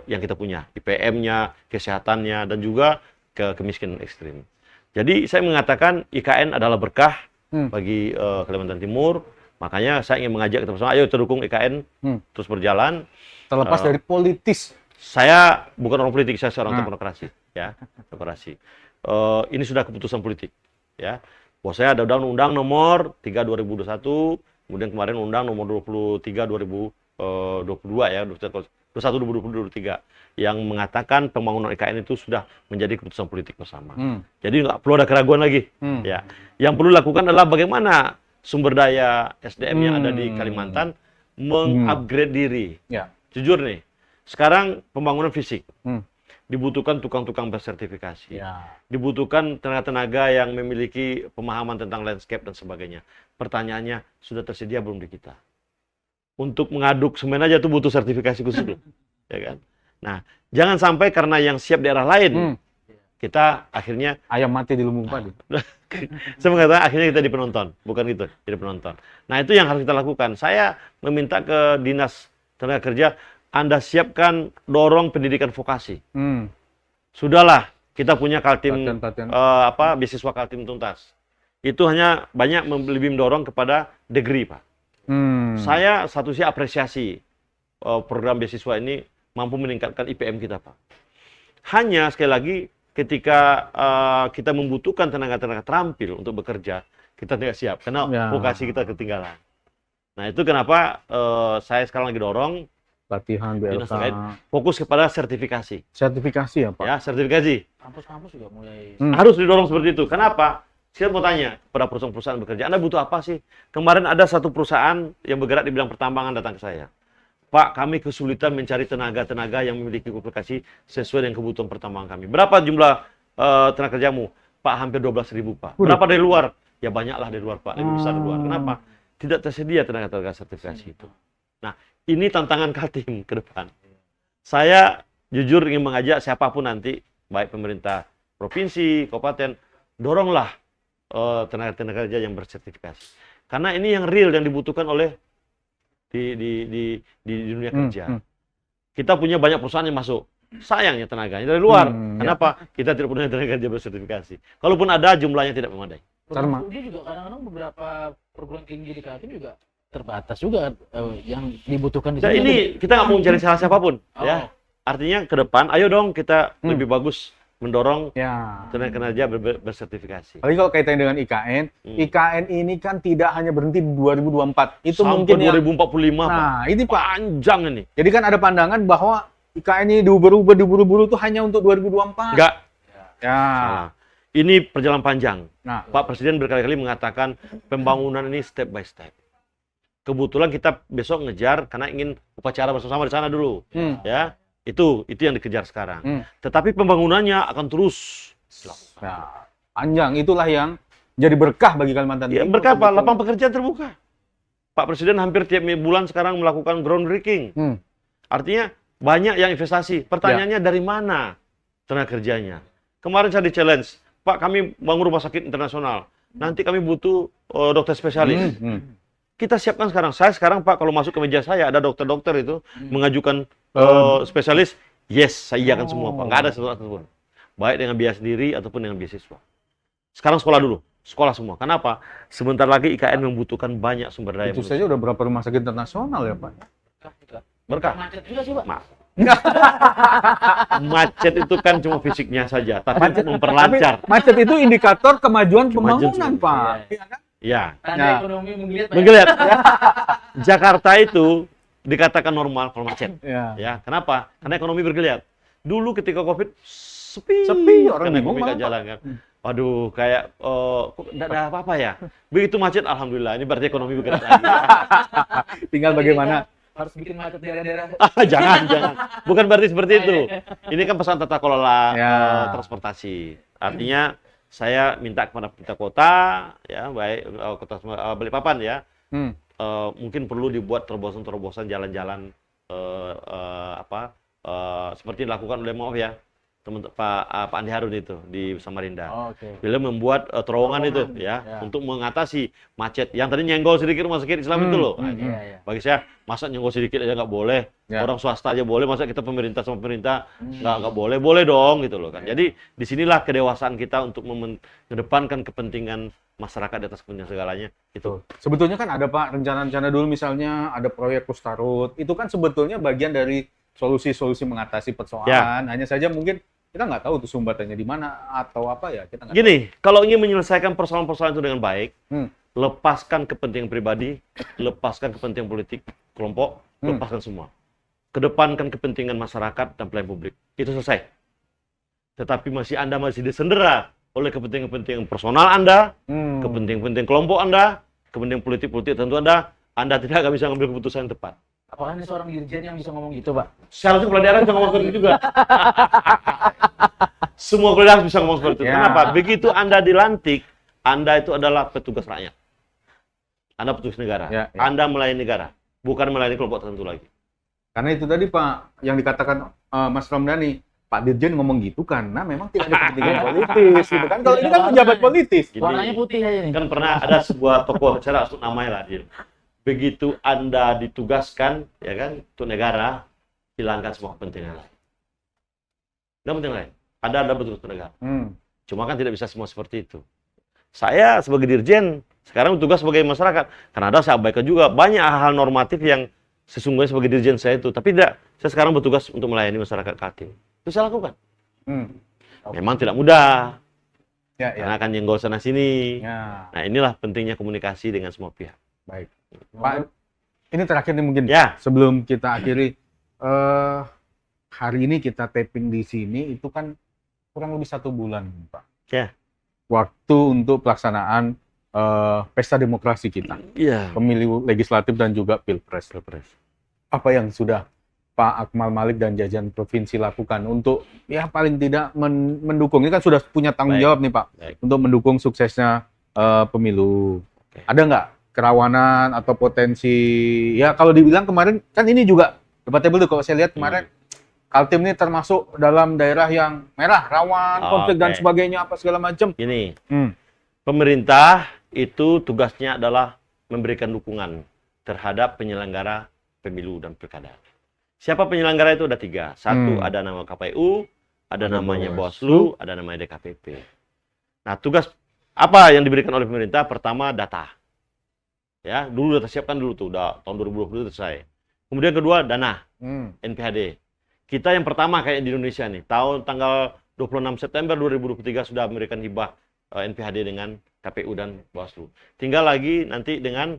yang kita punya, IPM-nya, kesehatannya, dan juga kemiskinan ekstrim. Jadi saya mengatakan IKN adalah berkah bagi Kalimantan Timur. Makanya saya ingin mengajak kita bersama, ayo kita dukung IKN terus berjalan. Terlepas dari politis. Saya bukan orang politik, saya seorang teknokrasi, ya, teknokrasi. Ini sudah keputusan politik, ya. Bahwa saya ada undang-undang nomor 3 2021, kemudian kemarin undang nomor 23 2022 ya, 21 2023 yang mengatakan pembangunan IKN itu sudah menjadi keputusan politik bersama. Jadi nggak perlu ada keraguan lagi, ya. Yang perlu dilakukan adalah bagaimana sumber daya SDM yang ada di Kalimantan mengupgrade diri. Ya. Jujur nih. Sekarang pembangunan fisik, dibutuhkan tukang-tukang bersertifikasi, dibutuhkan tenaga-tenaga yang memiliki pemahaman tentang landscape dan sebagainya. Pertanyaannya, sudah tersedia belum di kita? Untuk mengaduk semen aja tuh butuh sertifikasi khusus, ya kan? Nah, jangan sampai karena yang siap daerah lain, kita akhirnya ayam mati di lumbung padi. saya mengatakan akhirnya kita di penonton, bukan gitu, jadi penonton. Nah, itu yang harus kita lakukan. Saya meminta ke Dinas Tenaga Kerja, Anda siapkan dorong pendidikan vokasi. Sudahlah, kita punya Kaltim beasiswa Kaltim tuntas. Itu hanya banyak lebih mendorong kepada degree, Pak. Saya satu sisi apresiasi program beasiswa ini mampu meningkatkan IPM kita, Pak. Hanya sekali lagi ketika kita membutuhkan tenaga-tenaga terampil untuk bekerja, kita tidak siap karena vokasi kita ketinggalan. Nah, itu kenapa saya sekarang lagi dorong latihan BLK, fokus kepada sertifikasi. Sertifikasi ya, Pak? Ya, sertifikasi. Kampus-kampus juga mulai Harus didorong seperti itu. Kenapa? Saya mau tanya kepada perusahaan-perusahaan bekerja, Anda butuh apa sih? Kemarin ada satu perusahaan yang bergerak di bidang pertambangan datang ke saya. Pak, kami kesulitan mencari tenaga-tenaga yang memiliki kualifikasi sesuai dengan kebutuhan pertambangan kami. Berapa jumlah tenaga kerjamu? Pak, hampir 12.000, Pak. Berapa dari luar? Ya banyaklah dari luar, Pak. Lebih besar dari luar. Kenapa? Tidak tersedia tenaga-tenaga sertifikasi itu. Nah, ini tantangan Kaltim ke depan. Saya jujur ingin mengajak siapapun nanti, baik pemerintah provinsi, kabupaten, doronglah tenaga-tenaga kerja yang bersertifikasi. Karena ini yang real yang dibutuhkan oleh di dunia kerja. Kita punya banyak perusahaan yang masuk. Sayangnya tenaganya dari luar. Kenapa? Kita tidak punya tenaga kerja bersertifikasi. Kalaupun ada, jumlahnya tidak memadai. program studi juga kadang-kadang beberapa program tinggi di Kaltim juga terbatas juga yang dibutuhkan di Nah, sini. ini kita nggak mau mencari salah siapapun, Oh. ya. Artinya ke depan, ayo dong kita lebih bagus mendorong Ya. tenaga kerja bersertifikasi. Apalagi kalau kaitannya dengan IKN, IKN ini kan tidak hanya berhenti di 2024. Itu Sampai mungkin yang 2045, Pak. Nah, ini Pak. Panjang ini. Jadi kan ada pandangan bahwa IKN ini diubah-ubah, diburu-buru itu hanya untuk 2024. Enggak. Ya. Salah. Ini perjalanan panjang. Nah, Pak Presiden berkali-kali mengatakan pembangunan ini step by step. Kebetulan kita besok ngejar karena ingin upacara bersama di sana dulu. Ya. Itu yang dikejar sekarang. Tetapi pembangunannya akan terus. Nah, panjang itulah yang jadi berkah bagi Kalimantan Ya, Timur. berkah Pak, lapangan pekerjaan terbuka. Pak Presiden hampir tiap bulan sekarang melakukan groundbreaking. Artinya banyak yang investasi. Pertanyaannya dari mana tenaga kerjanya? Kemarin saya di-challenge, Pak kami bangun rumah sakit internasional. Nanti kami butuh dokter spesialis. Kita siapkan sekarang. Saya sekarang Pak kalau masuk ke meja saya ada dokter-dokter itu mengajukan spesialis. Yes, saya iakan semua Pak. Nggak ada satu pun. Baik dengan biaya sendiri ataupun dengan beasiswa. Sekarang sekolah dulu. Sekolah semua. Kenapa? Sebentar lagi IKN membutuhkan banyak sumber daya Itu manusia. saja udah berapa rumah sakit internasional ya Pak? Berkah. Macet juga sih, Pak. Macet itu kan cuma fisiknya saja, tapi untuk memperlancar. Tapi macet itu indikator kemajuan Kemajuan pembangunan semua. Pak. Iya. Ya, Tanda Nah. ekonomi menggeliat, Pak. menggeliat. Jakarta itu dikatakan normal kalau macet. Ya. Ya, kenapa? Karena ekonomi bergeliat. Dulu ketika COVID sepi, Orang karena bingung ekonomi nggak malah, jalan kan. Waduh, kayak kok nggak ada apa-apa ya. Begitu macet, alhamdulillah. Ini berarti ekonomi bergerak lagi. Tinggal bagaimana. Harus bikin macet daerah-daerah. jangan. Bukan berarti seperti itu. Ini kan pesan tata kelola Ya. transportasi. Artinya saya minta kepada pemerintah kota, ya baik kota Balikpapan ya, mungkin perlu dibuat terobosan-terobosan jalan-jalan seperti dilakukan oleh maaf ya Pak Andi Harun itu di Samarinda. Oke. Beliau membuat terowongan itu ya untuk mengatasi macet yang tadi nyenggol sedikit rumah sakit Islam itu loh. Nah, itu. Iya. Bagi saya masa nyenggol sedikit aja nggak boleh, orang swasta aja boleh, masa kita pemerintah sama pemerintah nggak boleh dong gitu loh kan. Jadi disinilah kedewasaan kita untuk mengedepankan kepentingan masyarakat di atas kepentingan segalanya itu. Sebetulnya kan ada Pak rencana-rencana dulu misalnya ada proyek Kustarut. Itu kan sebetulnya bagian dari solusi-solusi mengatasi persoalan. Hanya saja mungkin kita nggak tahu tuh sumbernya di mana atau apa ya kita nggak Gini, kalau ingin menyelesaikan persoalan-persoalan itu dengan baik, tahu. lepaskan kepentingan pribadi, lepaskan kepentingan politik kelompok, lepaskan semua. Kedepankan kepentingan masyarakat dan pelayan publik. Itu selesai. Tetapi Anda masih disendera oleh kepentingan-kepentingan personal Anda, kepentingan-kepentingan kelompok Anda, kepentingan politik-politik tentu Anda tidak akan bisa mengambil keputusan yang tepat. Apakah ini seorang dirjen yang bisa ngomong gitu, Pak? Seharusnya kepala daerah bisa ngomong seperti itu juga. Semua kepala daerah bisa ngomong seperti itu. Ya. Kenapa? Begitu Anda dilantik, Anda itu adalah petugas rakyat. Anda petugas negara. Ya. Anda melayani negara, bukan melayani kelompok tertentu lagi. Karena itu tadi Pak yang dikatakan Mas Ramdhani, Pak Dirjen ngomong gitu karena memang tidak ada kepentingan politis gitu kan. Kalau ini kan pejabat politis. Gini, Warnanya putih aja nih. kan pernah ada sebuah tokoh, saya langsung namanya lah dia. Begitu Anda ditugaskan, ya kan, untuk negara, hilangkan semua kepentingan lain. Nggak penting lain. Anda betul untuk negara. Cuma kan tidak bisa semua seperti itu. Saya sebagai dirjen, sekarang bertugas sebagai masyarakat. Karena ada saya abaikan juga banyak hal-hal normatif yang sesungguhnya sebagai dirjen saya itu. Tapi tidak, saya sekarang bertugas untuk melayani masyarakat Kaltim. Itu saya lakukan. Memang tidak mudah. Karena akan nyenggol sana-sini. Ya, Nah inilah pentingnya komunikasi dengan semua pihak. baik. Pak, ini terakhir nih mungkin Ya. sebelum kita akhiri. Hari ini kita taping di sini itu kan kurang lebih 1 bulan, Pak. Ya. Waktu untuk pelaksanaan pesta demokrasi kita, Iya. pemilu legislatif dan juga pilpres. Apa yang sudah Pak Akmal Malik dan jajaran provinsi lakukan untuk ya paling tidak mendukung? Ini kan sudah punya tanggung Baik. jawab nih Pak Baik. untuk mendukung suksesnya pemilu. Oke. Ada nggak kerawanan atau potensi? Ya kalau dibilang kemarin kan ini juga debatable tuh kalau saya lihat kemarin. Kaltim ini termasuk dalam daerah yang merah, rawan, konflik dan Oke. sebagainya, apa segala macam. Gini, pemerintah itu tugasnya adalah memberikan dukungan terhadap penyelenggara pemilu dan pilkada. Siapa penyelenggara itu ada 3. Satu, ada nama KPU, ada namanya Bawaslu, ada namanya DKPP. Nah, tugas Apa yang diberikan oleh pemerintah? Pertama, data. Ya, dulu data siapkan dulu tuh, udah tahun 2020 selesai. Kemudian kedua, dana, NPHD. Kita yang pertama kayak di Indonesia nih, tanggal 26 September 2023 sudah memberikan hibah NPHD dengan KPU dan Bawaslu. Tinggal lagi nanti dengan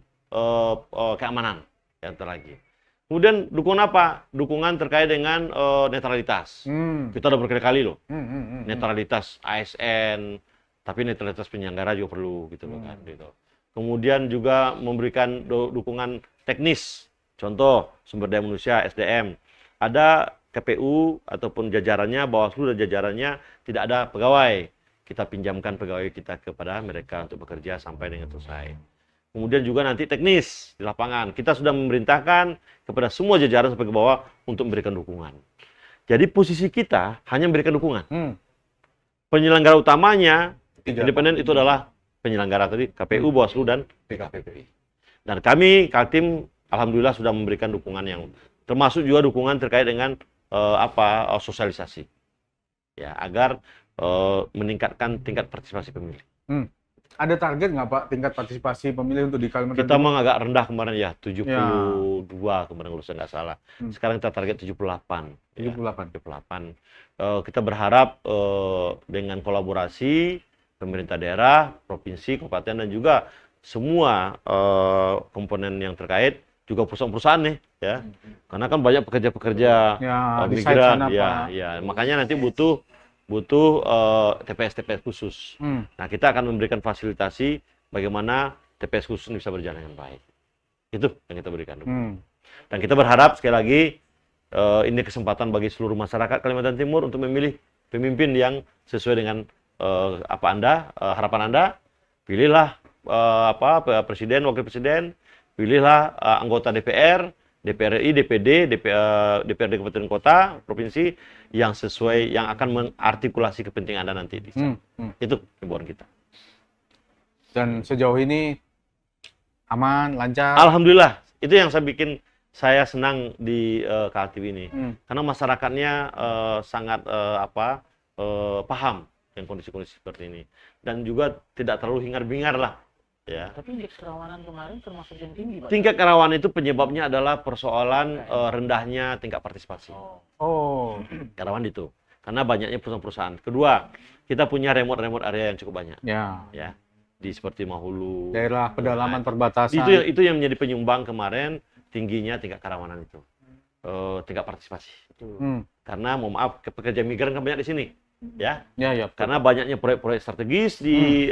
keamanan yang lagi. Kemudian dukungan apa? Dukungan terkait dengan netralitas. Kita udah berkali-kali loh. Netralitas ASN, tapi netralitas penyelenggara juga perlu gitu loh kan. Gitu. Kemudian juga memberikan dukungan teknis. Contoh sumber daya manusia SDM. Ada KPU ataupun jajarannya, Bawaslu dan jajarannya tidak ada pegawai. Kita pinjamkan pegawai kita kepada mereka untuk bekerja sampai dengan selesai. Kemudian juga nanti teknis di lapangan. Kita sudah memerintahkan kepada semua jajaran sampai ke bawah untuk memberikan dukungan. Jadi posisi kita hanya memberikan dukungan. Penyelenggara utamanya independen itu adalah penyelenggara tadi KPU, Bawaslu dan PKPPI. Dan kami Kaltim alhamdulillah sudah memberikan dukungan yang termasuk juga dukungan terkait dengan sosialisasi. Ya, agar meningkatkan tingkat partisipasi pemilih. Ada target nggak Pak tingkat partisipasi pemilih untuk di Kalimantan Kita Timur? memang agak rendah kemarin ya, 72 kemarin kalau saya nggak salah. Sekarang kita target 78. 78. Kita berharap dengan kolaborasi pemerintah daerah, provinsi, kabupaten dan juga semua komponen yang terkait, juga perusahaan-perusahaan nih ya. Karena kan banyak pekerja-pekerja di site migran sana, ya, Pak. ya. Makanya nanti butuh TPS-TPS khusus. Nah, kita akan memberikan fasilitasi bagaimana TPS khusus ini bisa berjalan dengan baik. Itu yang kita berikan. Dan kita berharap sekali lagi ini kesempatan bagi seluruh masyarakat Kalimantan Timur untuk memilih pemimpin yang sesuai dengan harapan Anda. Pilihlah presiden, wakil presiden, pilihlah anggota DPR, DPR RI, DPD, DPRD Kabupaten Kota, provinsi yang sesuai, yang akan mengartikulasi kepentingan Anda nanti. Itu himbauan kita. Dan sejauh ini aman, lancar. Alhamdulillah, itu yang saya senang di Kaltim ini, karena masyarakatnya sangat paham dengan kondisi-kondisi seperti ini, dan juga tidak terlalu hingar-bingar lah. Ya. Tapi indeks kerawanan kemarin termasuk yang tinggi, Pak. Tingkat kerawanan itu penyebabnya adalah persoalan rendahnya tingkat partisipasi. Kerawanan itu karena banyaknya perusahaan-perusahaan. Kedua, kita punya remote area yang cukup banyak. Ya. Di seperti Mahulu. Daerah pedalaman perbatasan. Itu yang menjadi penyumbang kemarin tingginya tingkat kerawanan itu. Tingkat partisipasi. Karena mohon maaf, pekerja migran kan banyak di sini. Ya. Karena banyaknya proyek-proyek strategis di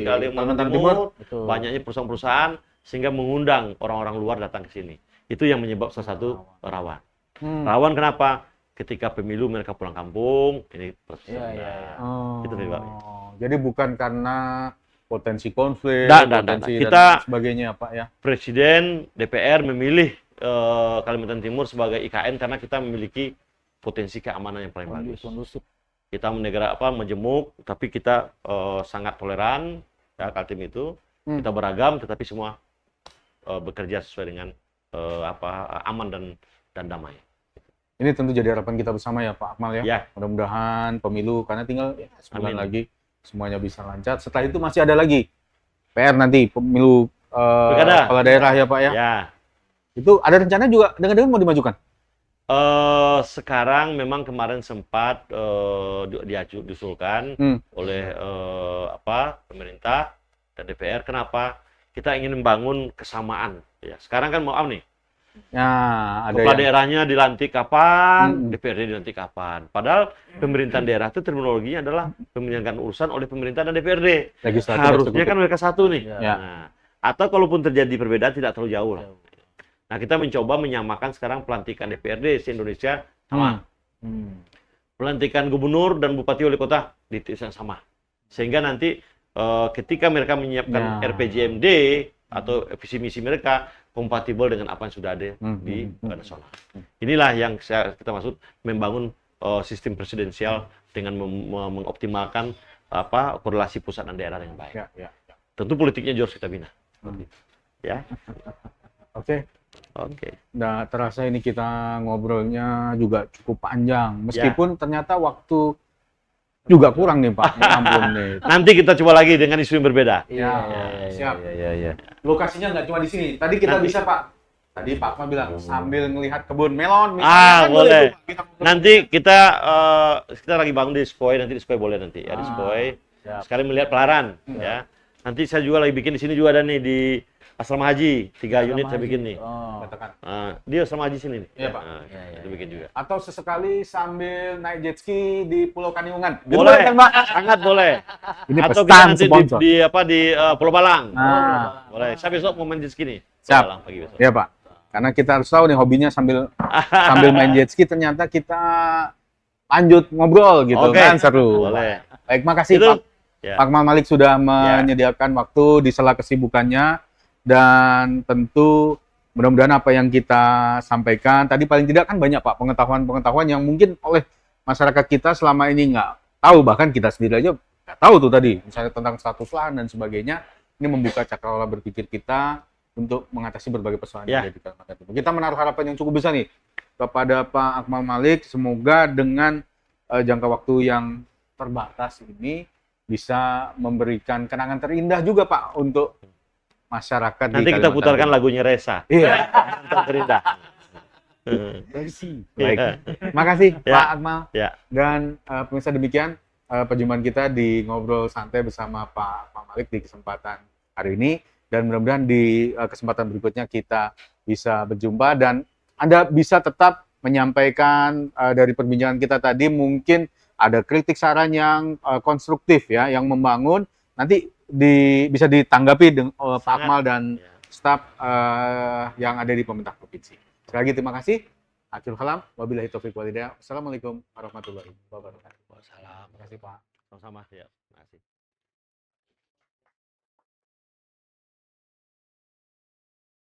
Kalimantan Timur, banyaknya perusahaan-perusahaan sehingga mengundang orang-orang luar datang ke sini. Itu yang menyebab salah satu rawan. Rawan kenapa? Ketika pemilu mereka pulang kampung, ini itu penyebabnya. Jadi bukan karena potensi konflik, potensi dan sebagainya, Pak ya. Presiden DPR memilih Kalimantan Timur sebagai IKN karena kita memiliki potensi keamanan yang paling bagus. Kita negara majemuk, tapi kita sangat toleran, ya, Kaltim itu. Kita beragam, tetapi semua bekerja sesuai dengan aman dan damai. Ini tentu jadi harapan kita bersama ya Pak Akmal ya. Mudah-mudahan pemilu, karena tinggal sebulan lagi semuanya bisa lancar. Setelah itu masih ada lagi PR nanti, pemilu kepala daerah ya Pak ya. Itu ada rencana juga dengan mau dimajukan? Sekarang memang kemarin sempat diusulkan oleh pemerintah dan DPR. Kenapa? Kita ingin membangun kesamaan. Ya, sekarang kan maaf nih. Kepala daerahnya dilantik kapan, DPRD dilantik kapan. Padahal pemerintahan daerah itu terminologinya adalah penyelenggaraan urusan oleh pemerintah dan DPRD. Harusnya kan mereka satu nih. Nah, atau kalaupun terjadi perbedaan tidak terlalu jauh lah. Nah, kita mencoba menyamakan sekarang pelantikan DPRD se-Indonesia sama. Pelantikan gubernur dan bupati wali kota di titik yang sama. Sehingga nanti ketika mereka menyiapkan RPJMD atau visi misi mereka kompatibel dengan apa yang sudah ada di nasional. Inilah yang kita maksud membangun sistem presidensial dengan mengoptimalkan korelasi pusat dan daerah yang baik. Tentu politiknya juga harus kita bina. Ya. Oke. Nah, terasa ini kita ngobrolnya juga cukup panjang. Meskipun ternyata waktu juga kurang nih Pak. Ya ampun nih. Nanti kita coba lagi dengan isu yang berbeda. Ya, siap. Iya. Lokasinya nggak cuma di sini. Tadi kita bisa Pak. Tadi Pak Akmal bilang sambil melihat kebun melon. Kan Boleh. tuh, Pak. Kita Nanti kita lagi bangun di Spoi, nanti di Spoi boleh nanti ya di Spoi. Sekali melihat pelaran ya. Nanti saya juga lagi bikin di sini juga ada nih di Asrama Haji, 3 unit saya bikin nih. katakan. Di Asrama Haji sini nih. Iya, Pak. Itu bikin juga. Atau sesekali sambil naik jet ski di Pulau Kaniungan. Gitu Boleh, kan, Pak? sangat boleh. Ini Atau pesan kita nanti sponsor. di Pulau Balang. Nah. Boleh. Saya besok mau main jet ski nih. Pulau Siap. Balang pagi besok. Iya Pak. Karena kita harus tahu nih hobinya sambil main jet ski, ternyata kita lanjut ngobrol gitu Oke. kan, seru. Boleh. Baik, makasih Itu Pak. ya. Pak Akmal Malik sudah menyediakan waktu di sela kesibukannya, dan tentu mudah-mudahan apa yang kita sampaikan tadi paling tidak kan banyak Pak pengetahuan-pengetahuan yang mungkin oleh masyarakat kita selama ini nggak tahu, bahkan kita sendiri aja nggak tahu tuh tadi, misalnya tentang status lahan dan sebagainya. Ini membuka cakrawala berpikir kita untuk mengatasi berbagai persoalan yang ada di Kalimantan Timur. Kita menaruh harapan yang cukup besar nih kepada Pak Akmal Malik, semoga dengan jangka waktu yang terbatas ini bisa memberikan kenangan terindah juga Pak untuk masyarakat Nanti di kita Kalimantan putarkan Timur. lagunya Resa. Iya. Terindah. Baik. Makasih Ya. Pak Akmal. Ya. Dan pemirsa, demikian perjumpaan kita di Ngobrol Santai bersama Pak Malik di kesempatan hari ini, dan mudah-mudahan di kesempatan berikutnya kita bisa berjumpa dan Anda bisa tetap menyampaikan dari perbincangan kita tadi, mungkin ada kritik saran yang konstruktif ya, yang membangun, nanti bisa ditanggapi oleh Pak Akmal dan staf yang ada di pemerintah provinsi. Sekali lagi terima kasih. Akhirul kalam, wabillahi taufiq walhidayah. Wassalamualaikum warahmatullahi wabarakatuh. Waalaikumsalam. Terima kasih Pak. Sama-sama ya. Terima kasih.